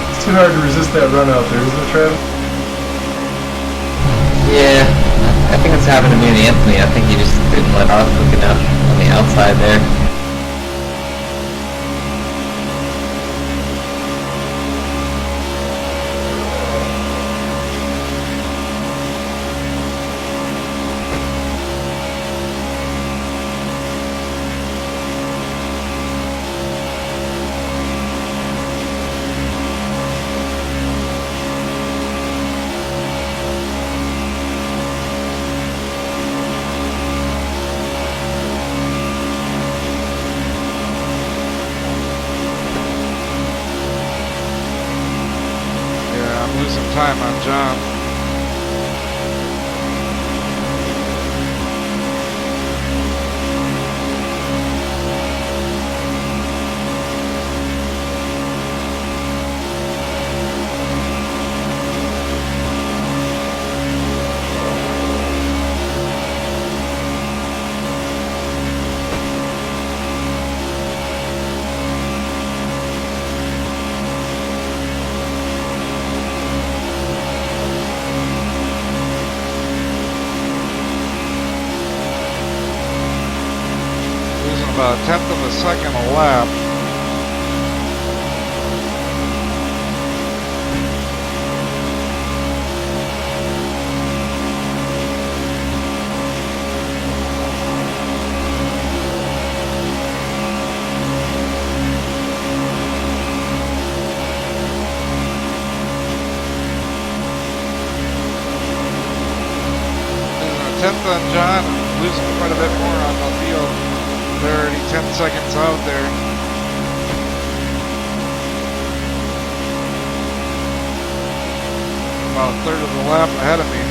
It's too hard to resist that run out there, isn't it, Travis? Yeah, I think it's happened to me and Anthony. I think he just didn't let off quick enough on the outside there. Losing time on John. About a tenth of a second a lap. Losing a tenth on John, losing quite a bit more on the field. They're already 10 seconds out there. About a third of the lap ahead of me.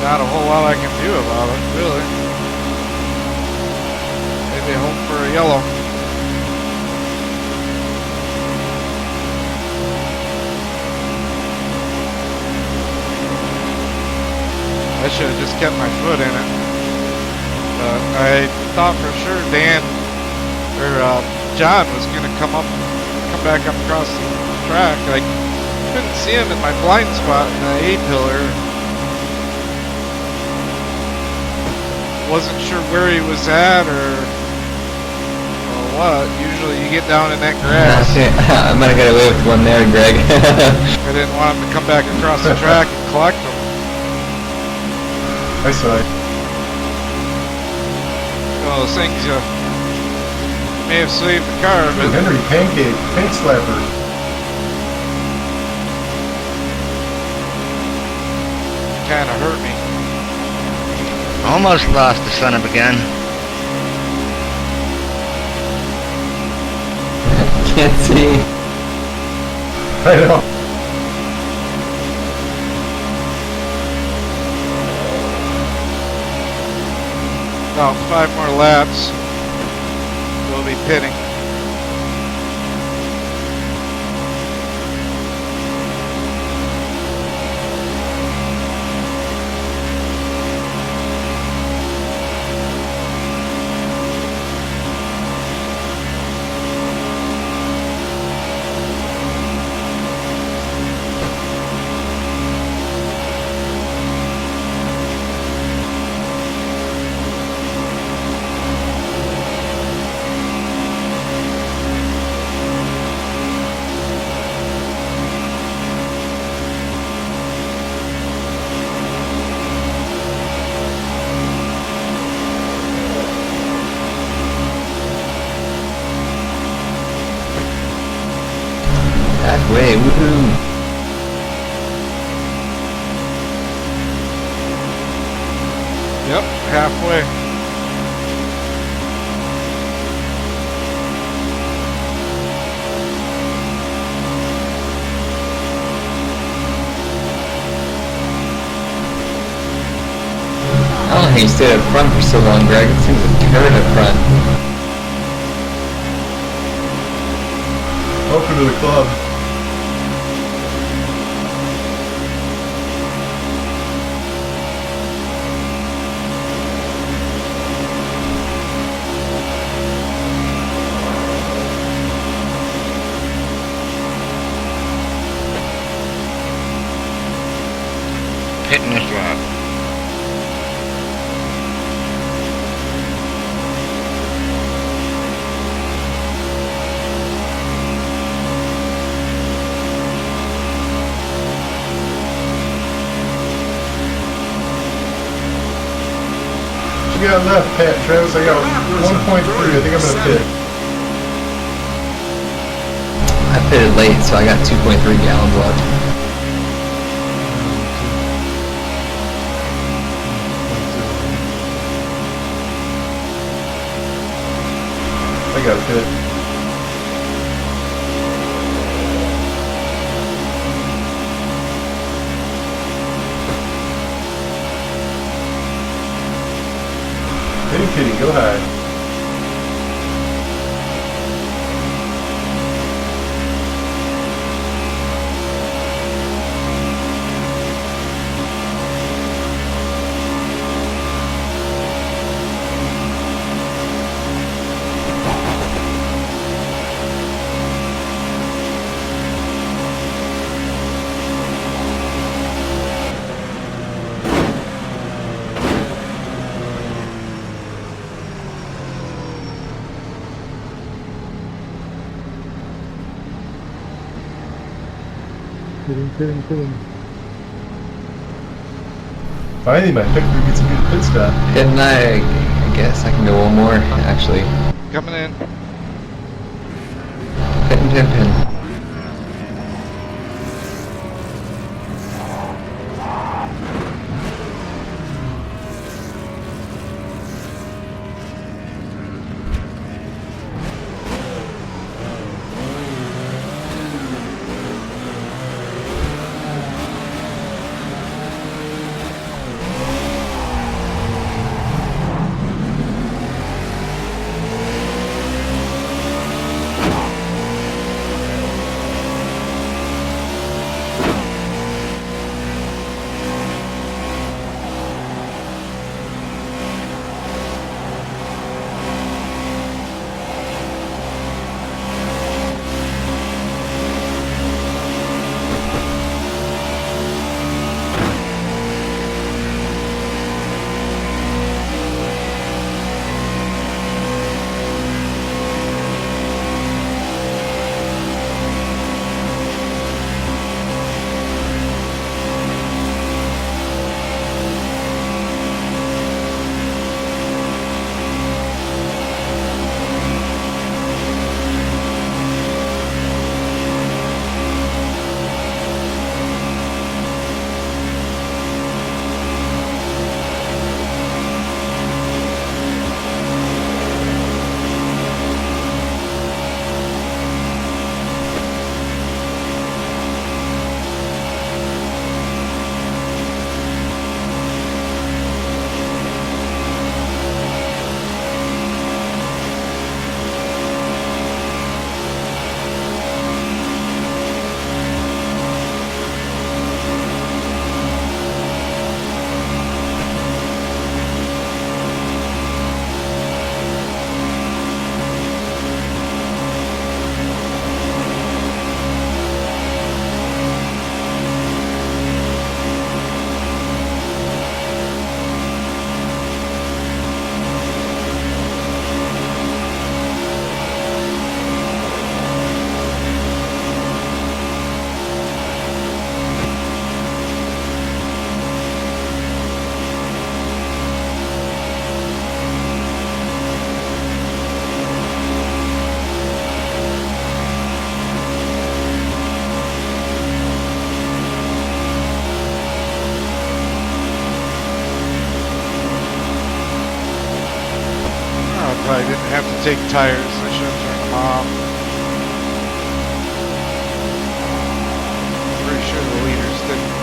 Not a whole lot I can do about it, really. Maybe hope for a yellow. I should have just kept my foot in it. But I thought for sure John was going to come back up across the track. I couldn't see him in my blind spot in the A-pillar. Wasn't sure where he was at or what. Usually you get down in that grass. I might have got away with one there, Greg. I didn't want him to come back across the track and collect him. I saw it. One of those things you may have saved the car, but Henry pancake, paint slapper. kind of hurt me. Almost lost the son of a gun. Can't see. I know. About 5 more laps. We'll be pitting. Halfway, woohoo! Yep, halfway. I don't know how you stayed up front for so long, Greg. It seems like turd up front. Welcome to the club. Hitting this lap. What you got left, Pat Travis? I got 1.3. I think I'm gonna pit. I pitted late, so I got 2.3 gallons left. I got a pit. Kitty, go high. Kidding. Finally, my picker gets a good pit stop. And I guess I can go one more, actually. Coming in. Pin. take tires. I should have turned them off. Pretty sure the leaders didn't.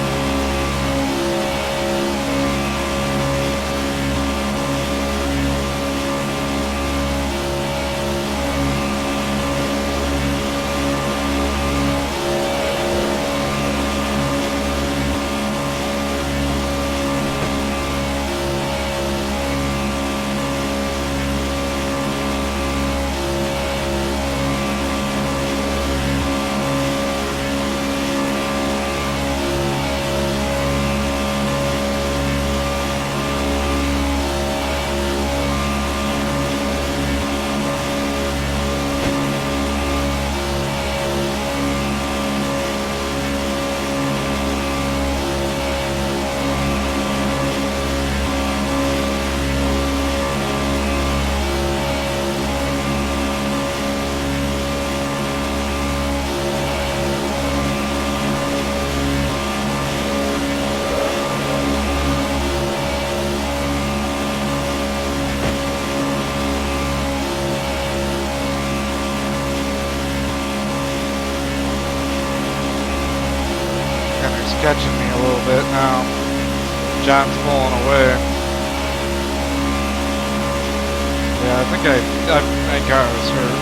Catching me a little bit now. John's pulling away. Yeah, I think my car was hurt.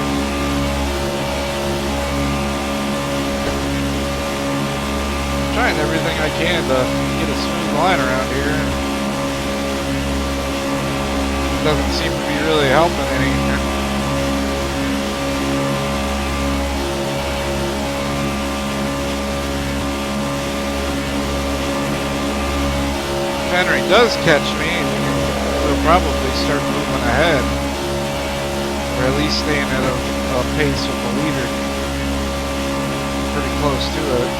I'm trying everything I can to get a smooth line around here. Doesn't seem to be really helping any. If Henry does catch me, we'll probably start moving ahead. Or at least staying at a pace with the leader. Pretty close to it.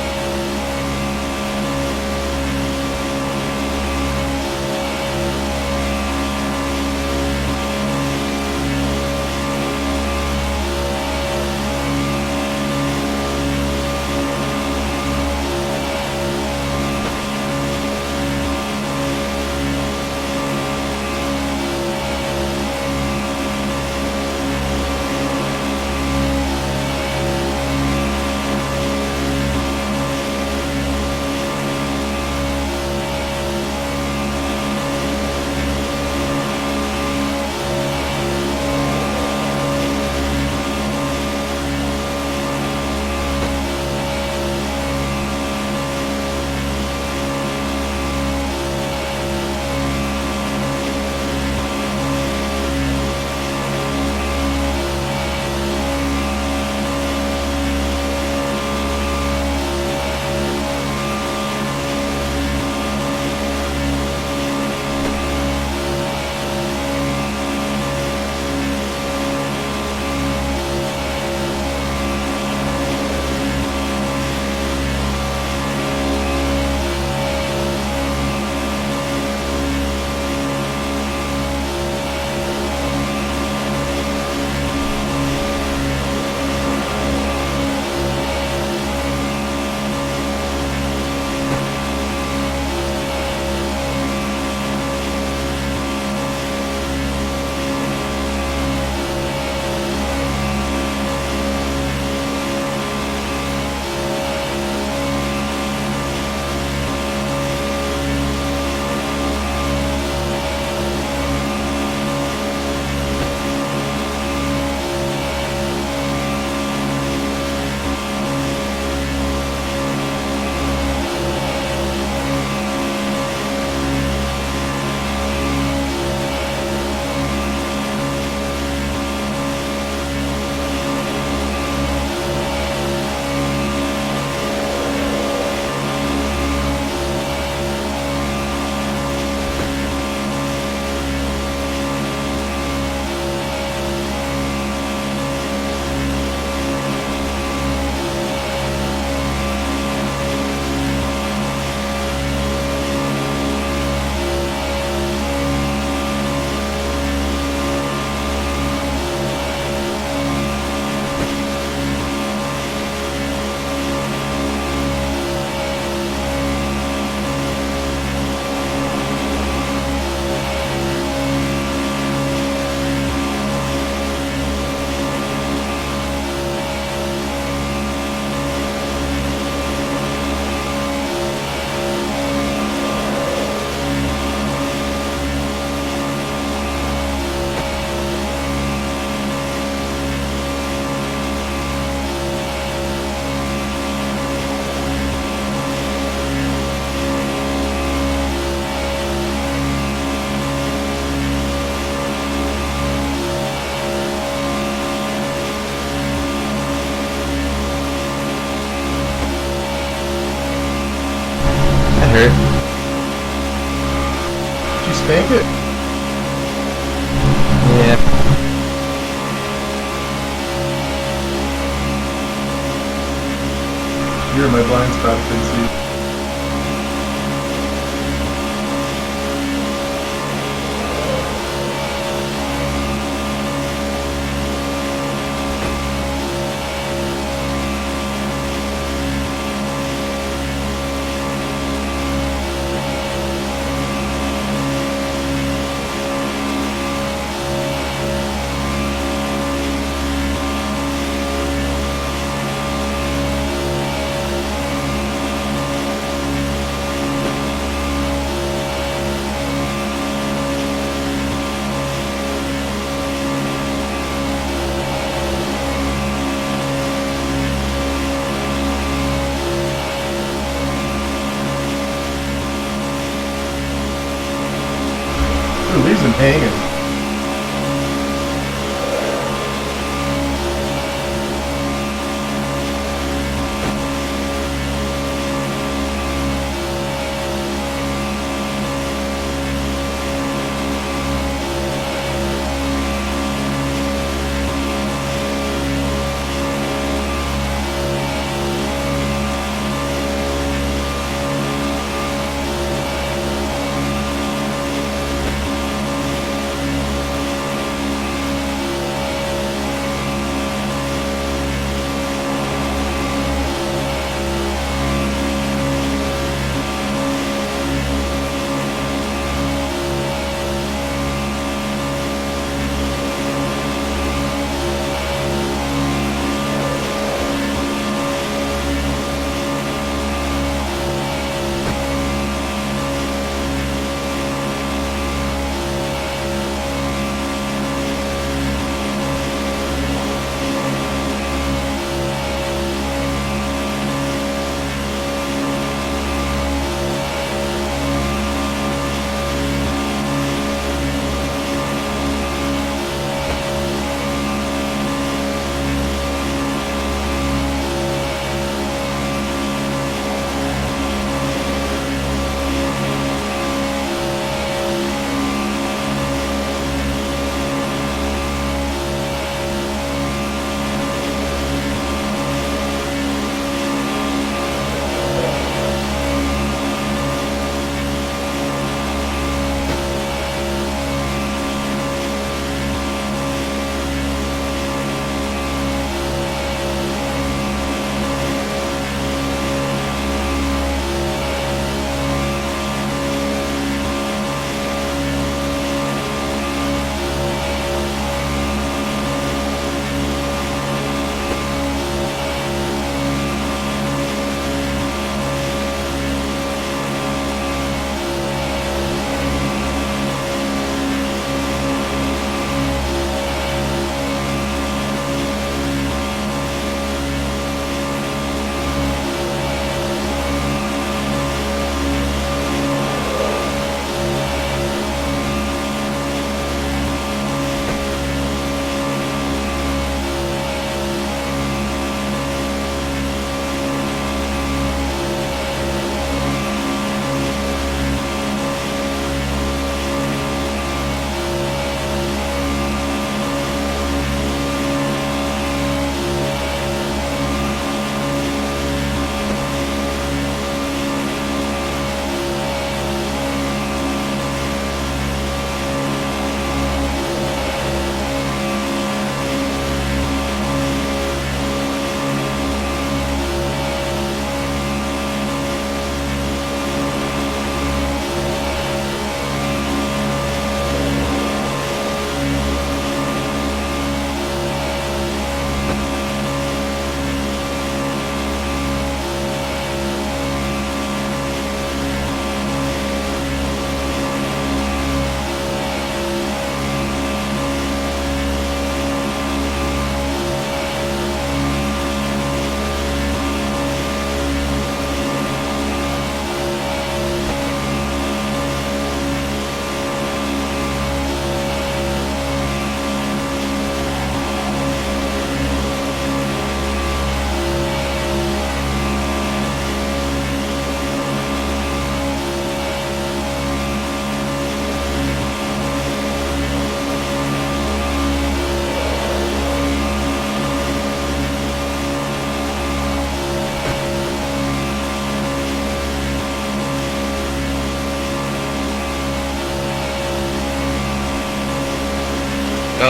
tank it? Yeah. You're in my blind spot, couldn't see. Ooh, leaves him hanging.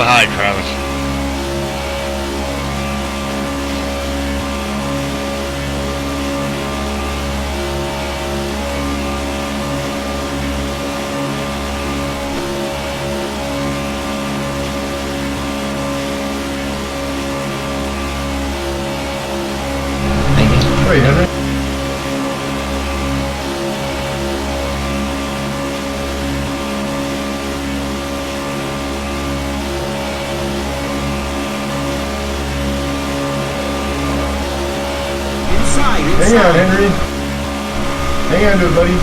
Oh, hi, Travis. Hey, Henry. Inside, Hang inside. on, Henry. Hang on to it, buddy.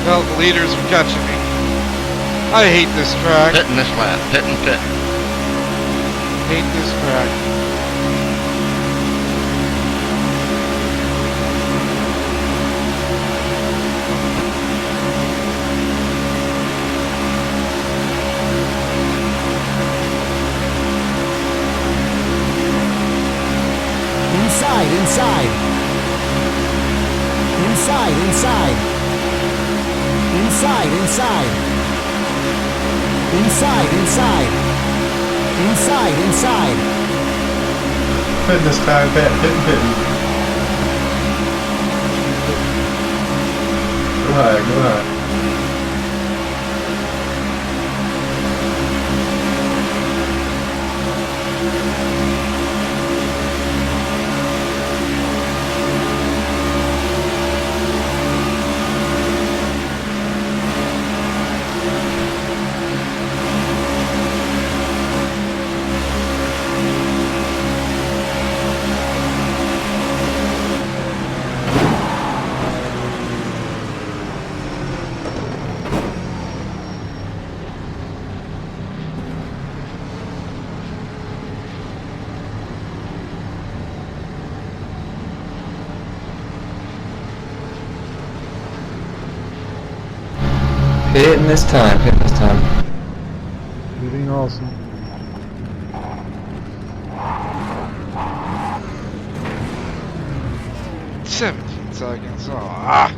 Well, the leaders are catching me. I hate this track. Pitting this lap. Pit and pit. Hate this track. Inside, inside. Inside, inside. Inside, inside. Inside, inside. Inside, inside. Pitting this time, pitting. Go high, go high. Hitting this time, hitting this time. Hitting also. — 17 seconds. Ah!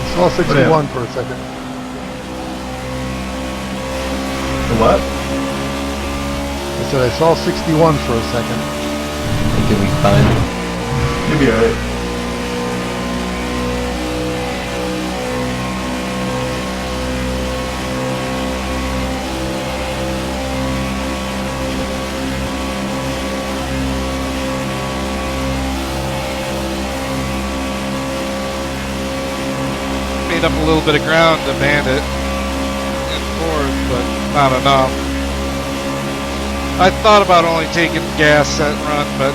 I saw 61 for a second. The what? I said I saw 61 for a second. I think you'll be fine. You'll be alright. Made up a little bit of ground to Bandit in fourth, but not enough. I thought about only taking gas that run, but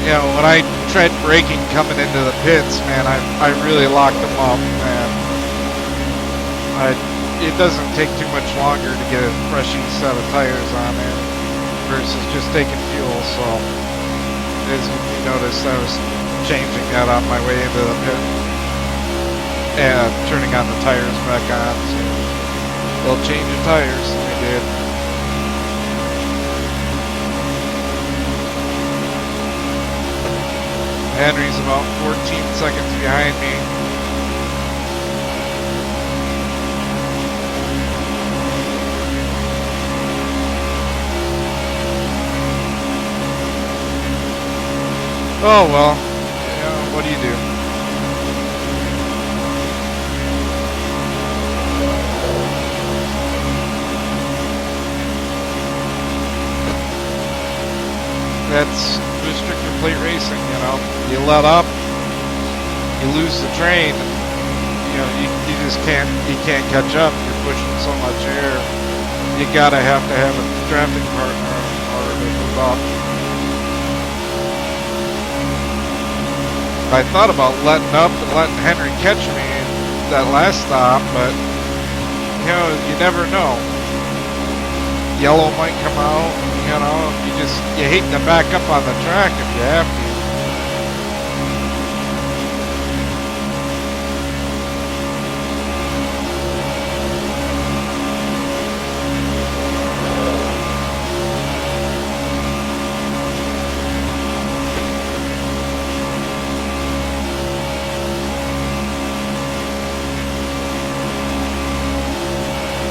you know, when I tried braking coming into the pits, man, I really locked them up, man. It doesn't take too much longer to get a fresh set of tires on there versus just taking fuel. So as you noticed, I was changing that on my way into the pit and turning on the tires back on. So they'll change the tires, and they did. Henry's about 14 seconds behind me. Oh well, yeah, what do you do? That's restrictor plate racing, you know. You let up, you lose the train, you know, you just can't catch up. You're pushing so much air. You gotta have to have a drafting partner in order to move up. I thought about letting up and letting Henry catch me that last stop, but you know, you never know. Yellow might come out, you know, you hate to back up on the track if you have to.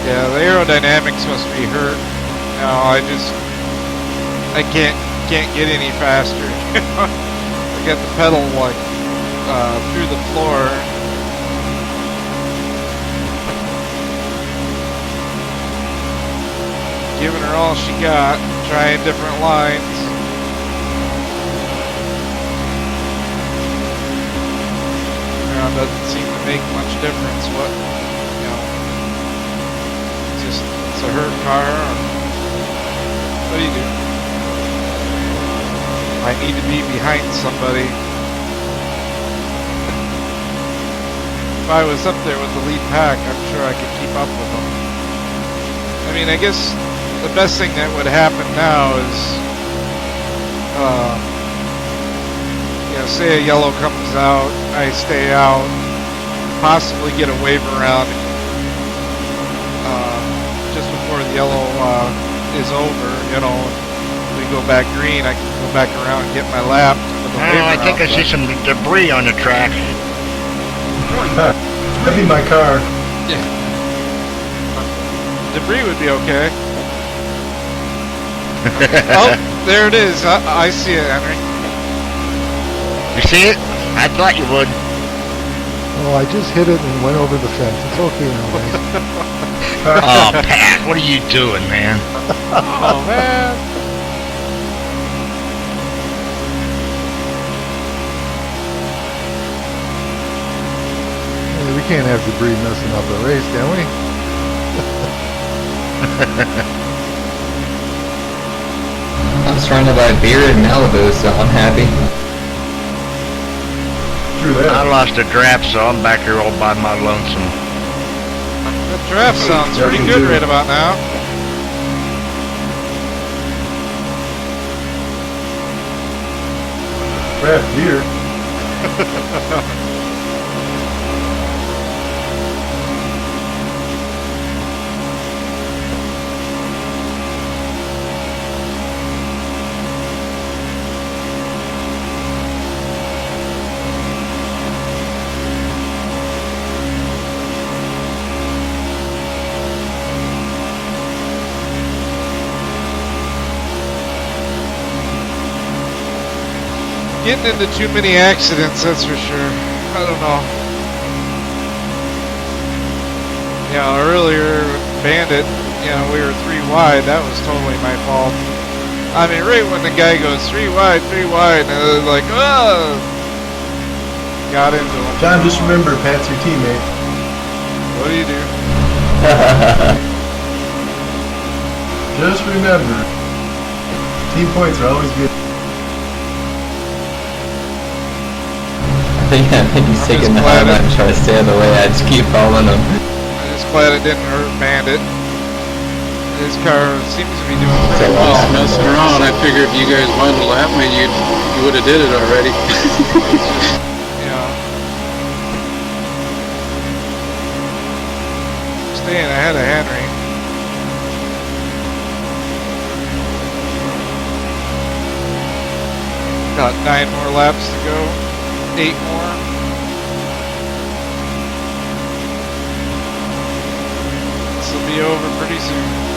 Yeah, the aerodynamics must be hurt. No, I can't get any faster. I got the pedal like through the floor. Giving her all she got, trying different lines. Doesn't seem to make much difference what, you know. It's a hurt car. What do you do? I need to be behind somebody. If I was up there with the lead pack, I'm sure I could keep up with them. I mean, I guess the best thing that would happen now is, you know, say a yellow comes out, I stay out, possibly get a wave around just before the yellow is over, you know. We go back green, I can go back around and get my lap. I think I see some debris on the track. That'd be my car. Yeah. Debris would be okay. Oh, there it is. I see it, Henry. You see it? I thought you would. Oh, I just hit it and went over the fence. It's okay now, guys. Oh, Pat, what are you doing, man? Oh, man. Hey, we can't have debris messing up the race, can we? I'm surrounded by beer in Malibu, so I'm happy. True that. I lost a draft, so I'm back here all by my lonesome. That draft sounds pretty good right about now. Craft beer. Getting into too many accidents, that's for sure. I don't know. You know, earlier, Bandit, you know, we were 3 wide. That was totally my fault. I mean, right when the guy goes 3 wide, and I was like, oh! Got into him. John, just remember, Pat's your teammate. What do you do? Just remember, team points are always good. I think he's taking the high line and trying to stay out of the way. I just keep following him. I'm just glad it didn't hurt Bandit. His car seems to be doing pretty well. Messing around, I figured if you guys wanted to lap me, you would have did it already. Yeah. Staying ahead of Henry. About 9 more laps to go. 8 more. This will be over pretty soon.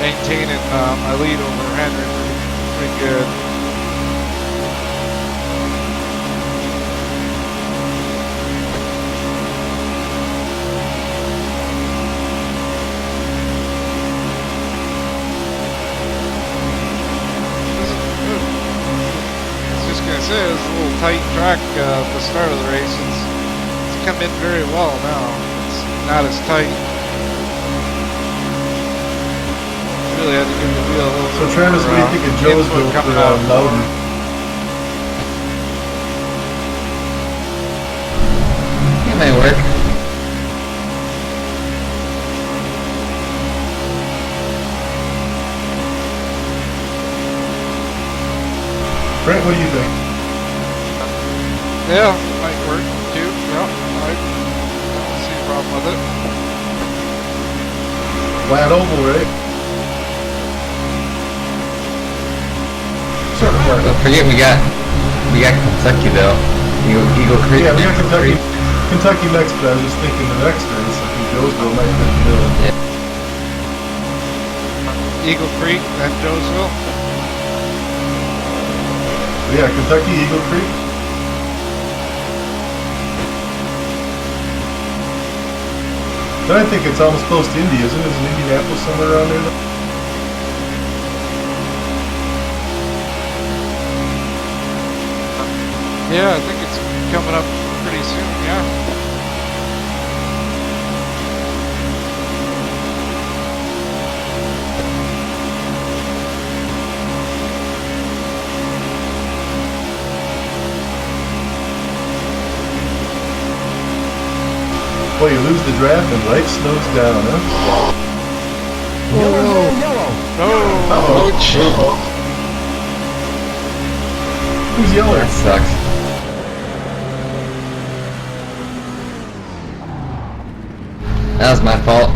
Maintaining my lead over Henry pretty good. I was just gonna say, it was a little tight track at the start of the race. It's come in very well now. It's not as tight. Really had to give the wheel a little So Travis, what do you think of Joe's input build coming for out. Loudon? It may work. Brent, what do you think? Yeah, might work too. Yep, I don't see a problem with it. Flat oval, right? Sort of flat. Don't forget we got Kentucky though. Eagle Creek. Yeah, we got Kentucky next, but I was just thinking the next race, I think Joesville might fit the bill. Eagle Creek, then Joesville. Yeah, Kentucky, Eagle Creek. Then I think it's almost close to Indy, isn't it? Isn't Indianapolis somewhere around there? Yeah, I think it's coming up pretty soon, yeah. Boy, you lose the draft and life slows down, huh? Yellow, yellow. Oh, Who's yelling? That sucks. That was my fault.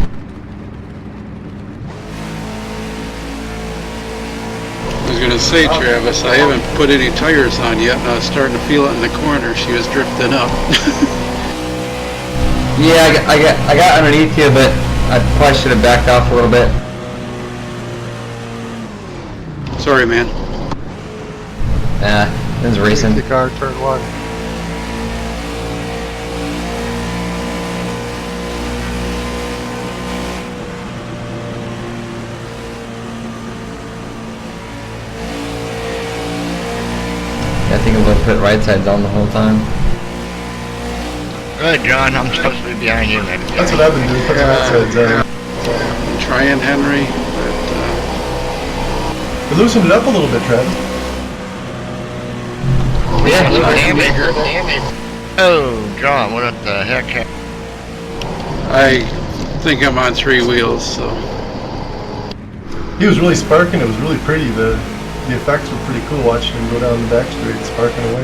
I was gonna say, Travis, I haven't put any tires on yet, and I was starting to feel it in the corner. She was drifting up. Yeah, I got underneath you, but I probably should have backed off a little bit. Sorry, man. It was racing. Safety car, turn 1. I think I'm gonna put right sides on the whole time. Good, John. I'm supposed to be behind you, man. That's what I've been doing. Put the right sides on. Trying, Henry, but You loosened it up a little bit, Travis. Yeah, Damn it. Oh, John, what the heck? I think I'm on 3 wheels, so. He was really sparking. It was really pretty. The effects were pretty cool watching him go down the back straight, sparking away.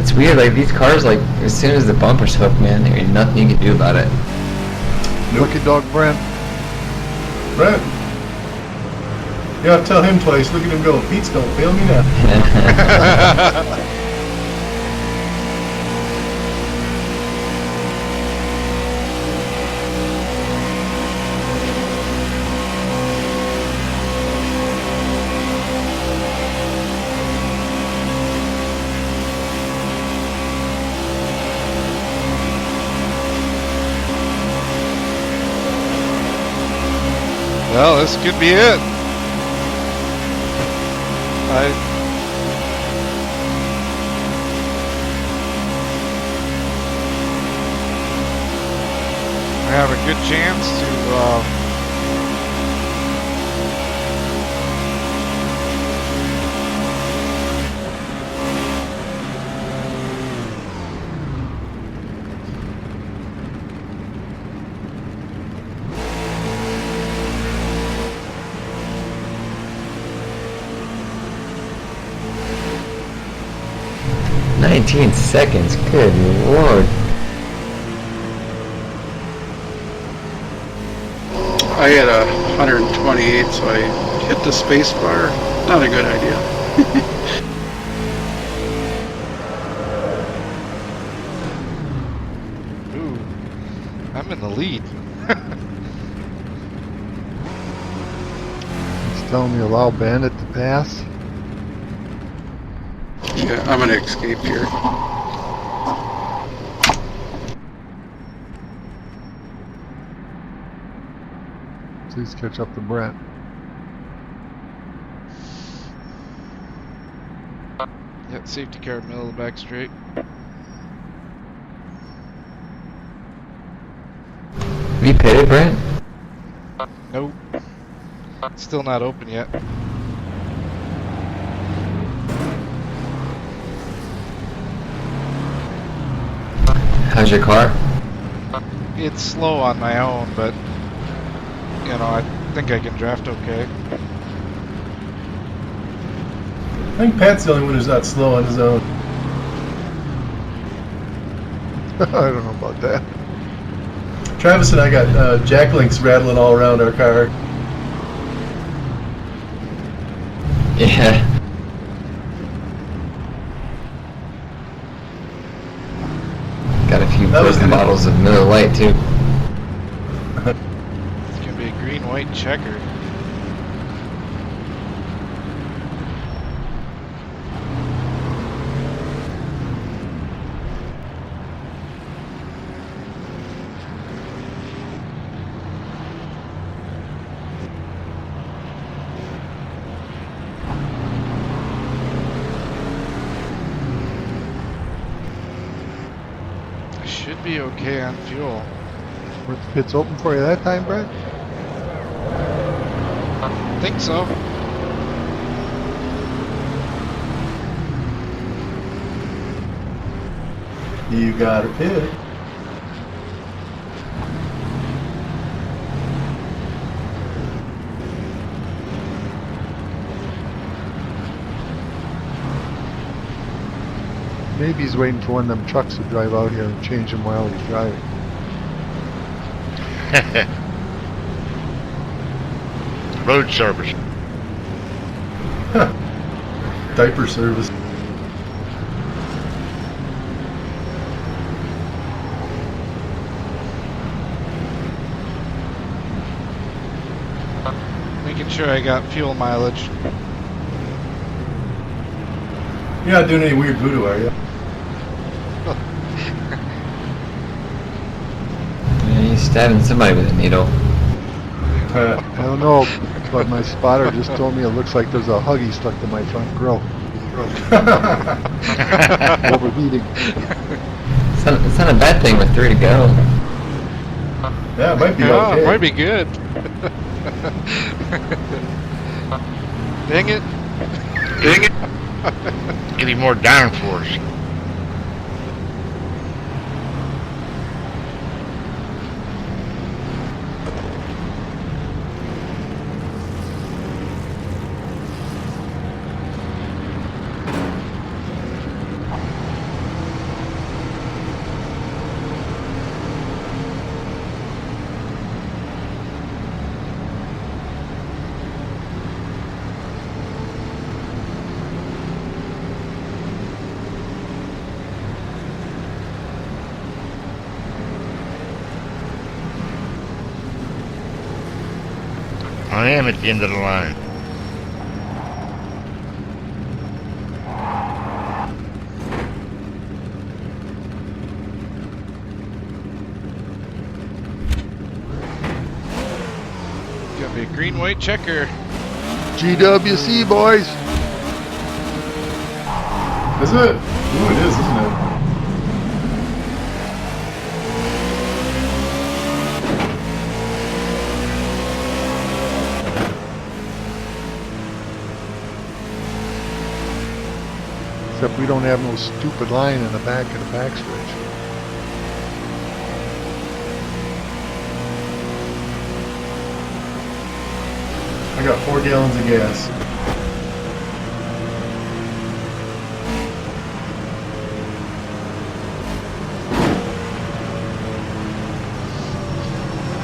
it's weird. Like these cars, like as soon as the bumpers hook, man, there ain't nothing you can do about it. Lucky dog Brent. Brent. You have to tell him twice. Look at him go. Pete's don't fail me now. this could be it. I have a good chance to "19 seconds, good lord." I had 128, so I hit the space bar. Not a good idea. ooh, I'm in the lead. It's telling me allow Bandit to pass. Yeah, I'm gonna escape here. Please catch up to Brent. Yep, safety car, middle of the back straight. Have you pitted, Brent? Nope. Still not open yet. How's your car? It's slow on my own, but you know, I think I can draft okay. I think Pat's the only one who's not slow on his own. I don't know about that. Travis and I got jack links rattling all around our car. Yeah. Got a few That was broken the- bottles of Miller Lite too. It's gonna be a green-white checker. I should be okay on fuel. Were the pits open for you that time, Brent? Think so. You got a pit. Maybe he's waiting for one of them trucks to drive out here and change him while he's driving. Road service. Diaper service. Making sure I got fuel mileage. You're not doing any weird voodoo, are you? Yeah, he's stabbing somebody with a needle. I don't know, but my spotter just told me it looks like there's a Huggy stuck to my front grill. Overheating. It's not a bad thing with 3 to go. Yeah, it might be Yeah, okay. it might be good. Dang it. Dang it. Getting more downforce. I am at the end of the line. Gonna be a green white checker. GWC, boys. Is it? Ooh, it is, isn't it? Except we don't have no stupid line in the back of the backstretch. I got 4 gallons of gas.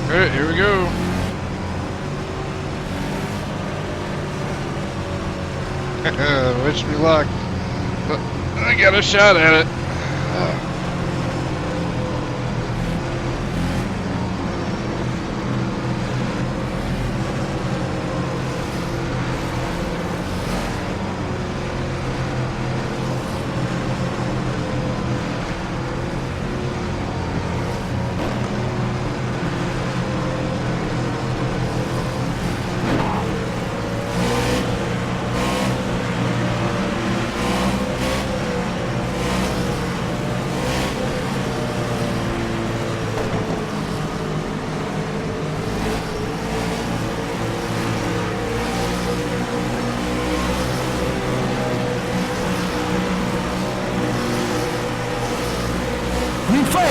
Alright, here we go. Wish me luck. But I got a shot at it.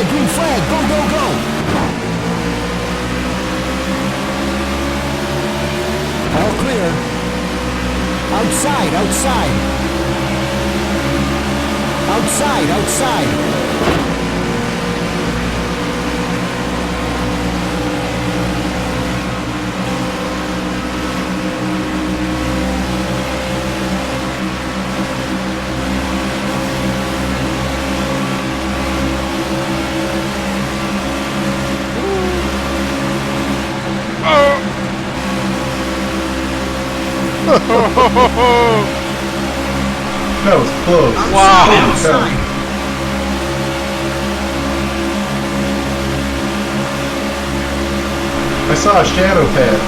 Green flag, go, go, go! All clear. Outside, outside. Outside, outside. That was close. Wow. Holy cow. I saw a shadow pad.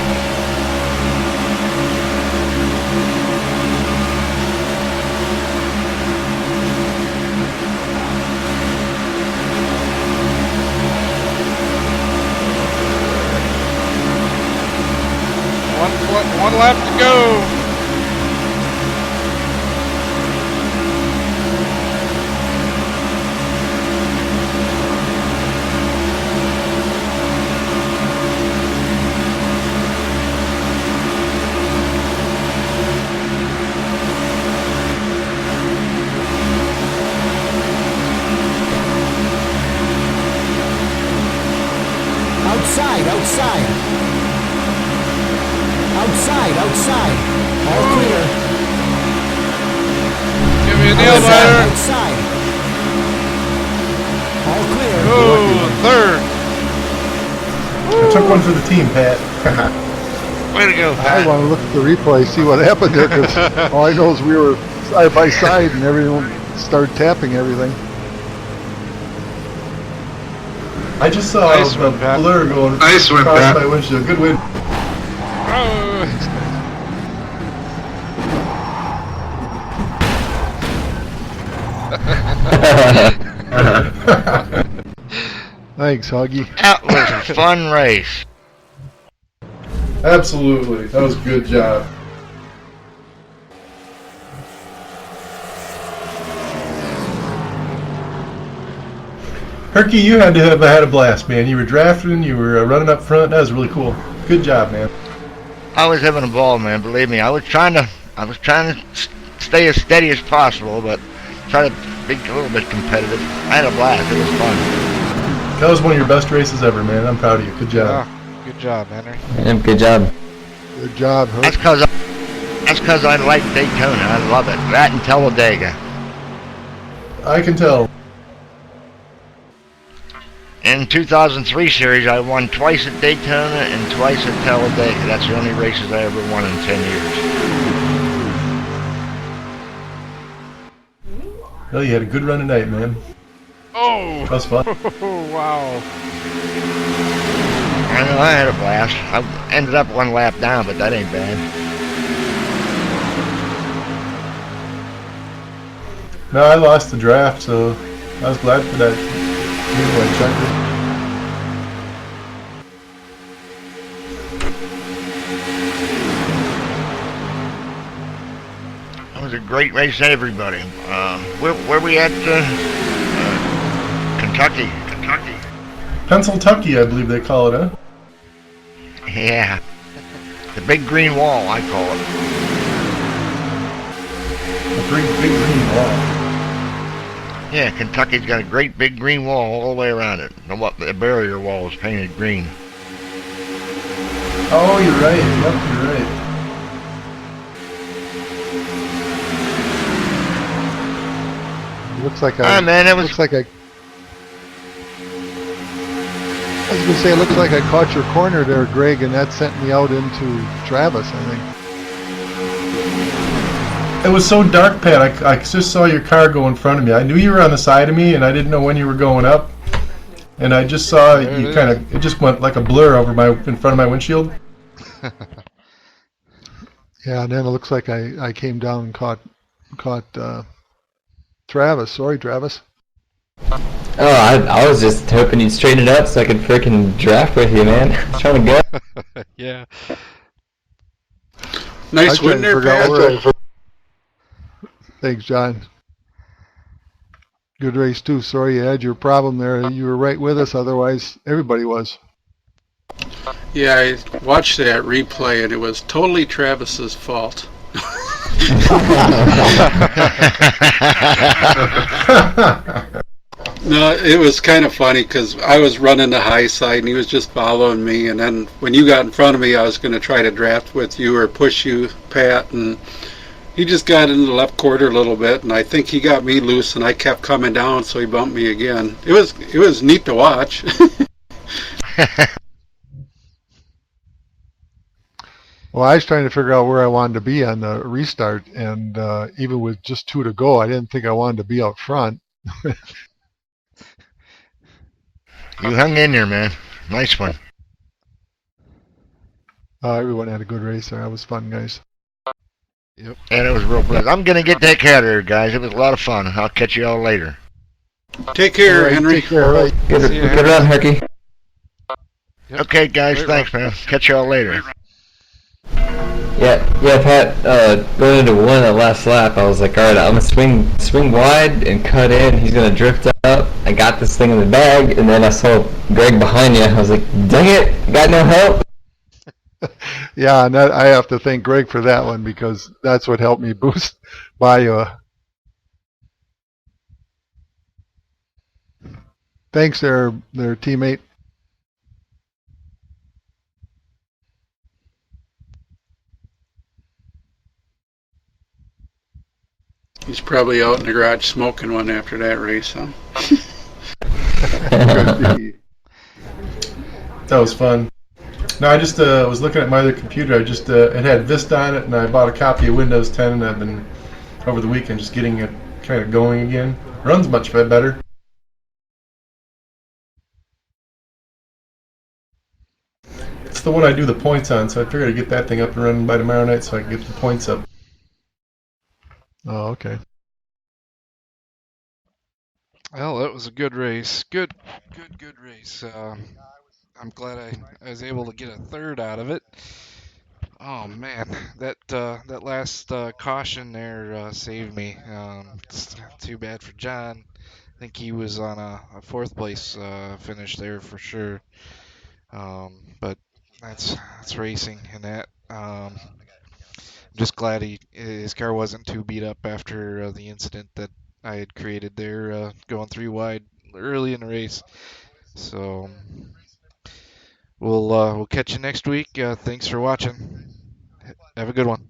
One lap to go. Outside, outside. Outside, outside. All clear. Give me a nail Outside, biter. outside. All clear. Oh, third. I took one for the team, Pat. Way to go, I Pat. want to look at the replay, see what happened there, because all I know is we were side by side and everyone started tapping everything. I just saw Nice the one, Pat. blur going Nice one, across Pat. my windshield. Good win. Oh. Thanks, Huggy. That was a fun race. Absolutely. That was a good job. Herky, you had to have had a blast, man. You were drafting, you were running up front. That was really cool. Good job, man. I was having a ball, man. Believe me, I was trying to stay as steady as possible, but try to be a little bit competitive. I had a blast. It was fun. That was one of your best races ever, man. I'm proud of you. Good job. Oh, good job, Henry. And good job. Good job, Huggy. That's because I like Daytona. I love it. That and Talladega. I can tell. In 2003 series, I won twice at Daytona and twice at Talladega. That's the only races I ever won in 10 years. Well, you had a good run tonight, man. Oh. That was fun. Oh, wow. I know, I had a blast. I ended up one lap down, but that ain't bad. No, I lost the draft, so I was glad for that. Anyway, checker. It was a great race, everybody. Where we at? Kentucky. Pennsyltucky, I believe they call it, huh? Yeah. The big green wall, I call it. A big green wall. Yeah, Kentucky's got a great big green wall all the way around it. The barrier wall is painted green. Oh, you're right. Yep, you're right. Looks like Ah, man, it was. looks like I was gonna say, it looks like I caught your corner there, Greg, and that sent me out into Travis, I think. It was so dark, Pat. I just saw your car go in front of me. I knew you were on the side of me, and I didn't know when you were going up. And I just saw you it just went like a blur over in front of my windshield. Yeah, and then it looks like I came down and caught Travis. Sorry, Travis. Oh, I was just hoping you'd straighten it up so I could freaking draft with you, man. Trying to go. Yeah. Nice I tried win to there, figure out Pat. where Thanks, John. Good race too. Sorry you had your problem there. You were right with us. Otherwise, everybody was. Yeah, I watched that replay, and it was totally Travis's fault. No, it was kind of funny because I was running the high side and he was just following me, and then when you got in front of me I was going to try to draft with you or push you, Pat, and he just got in the left quarter a little bit, and I think he got me loose and I kept coming down, so he bumped me again. It was neat to watch. Well, I was trying to figure out where I wanted to be on the restart, and even with just 2 to go, I didn't think I wanted to be out front. You hung in there, man. Nice one. Everyone had a good race there. That was fun, guys. Yep. And it was real pleasant. I'm going to get that cat here, guys. It was a lot of fun. I'll catch you all later. Take care, All right, Henry. Take care. All right. Good, See ya, good run, Herky. Yep. Okay, guys. Great Thanks, man. Catch you all later. Yeah, Pat, going into one of the last lap, I was like, alright, I'm gonna swing wide and cut in. He's gonna drift up. I got this thing in the bag, and then I saw Greg behind you. I was like, dang it, got no help. Yeah, and I have to thank Greg for that one because that's what helped me boost by you. Thanks, their teammate. He's probably out in the garage smoking one after that race, huh? Could be. That was fun. No, I just was looking at my other computer. I just it had Vista on it, and I bought a copy of Windows 10, and I've been over the weekend just getting it kind of going again. Runs much better. It's the one I do the points on, so I figured I'd get that thing up and running by tomorrow night so I can get the points up. Oh, okay. Well, that was a good race. Good race. I'm glad I was able to get a third out of it. Oh man, that last caution there saved me. It's too bad for John. I think he was on a fourth place finish there for sure. But that's racing, and that. I'm just glad his car wasn't too beat up after the incident that I had created there, going 3 wide early in the race. So we'll catch you next week. Thanks for watching. Have a good one.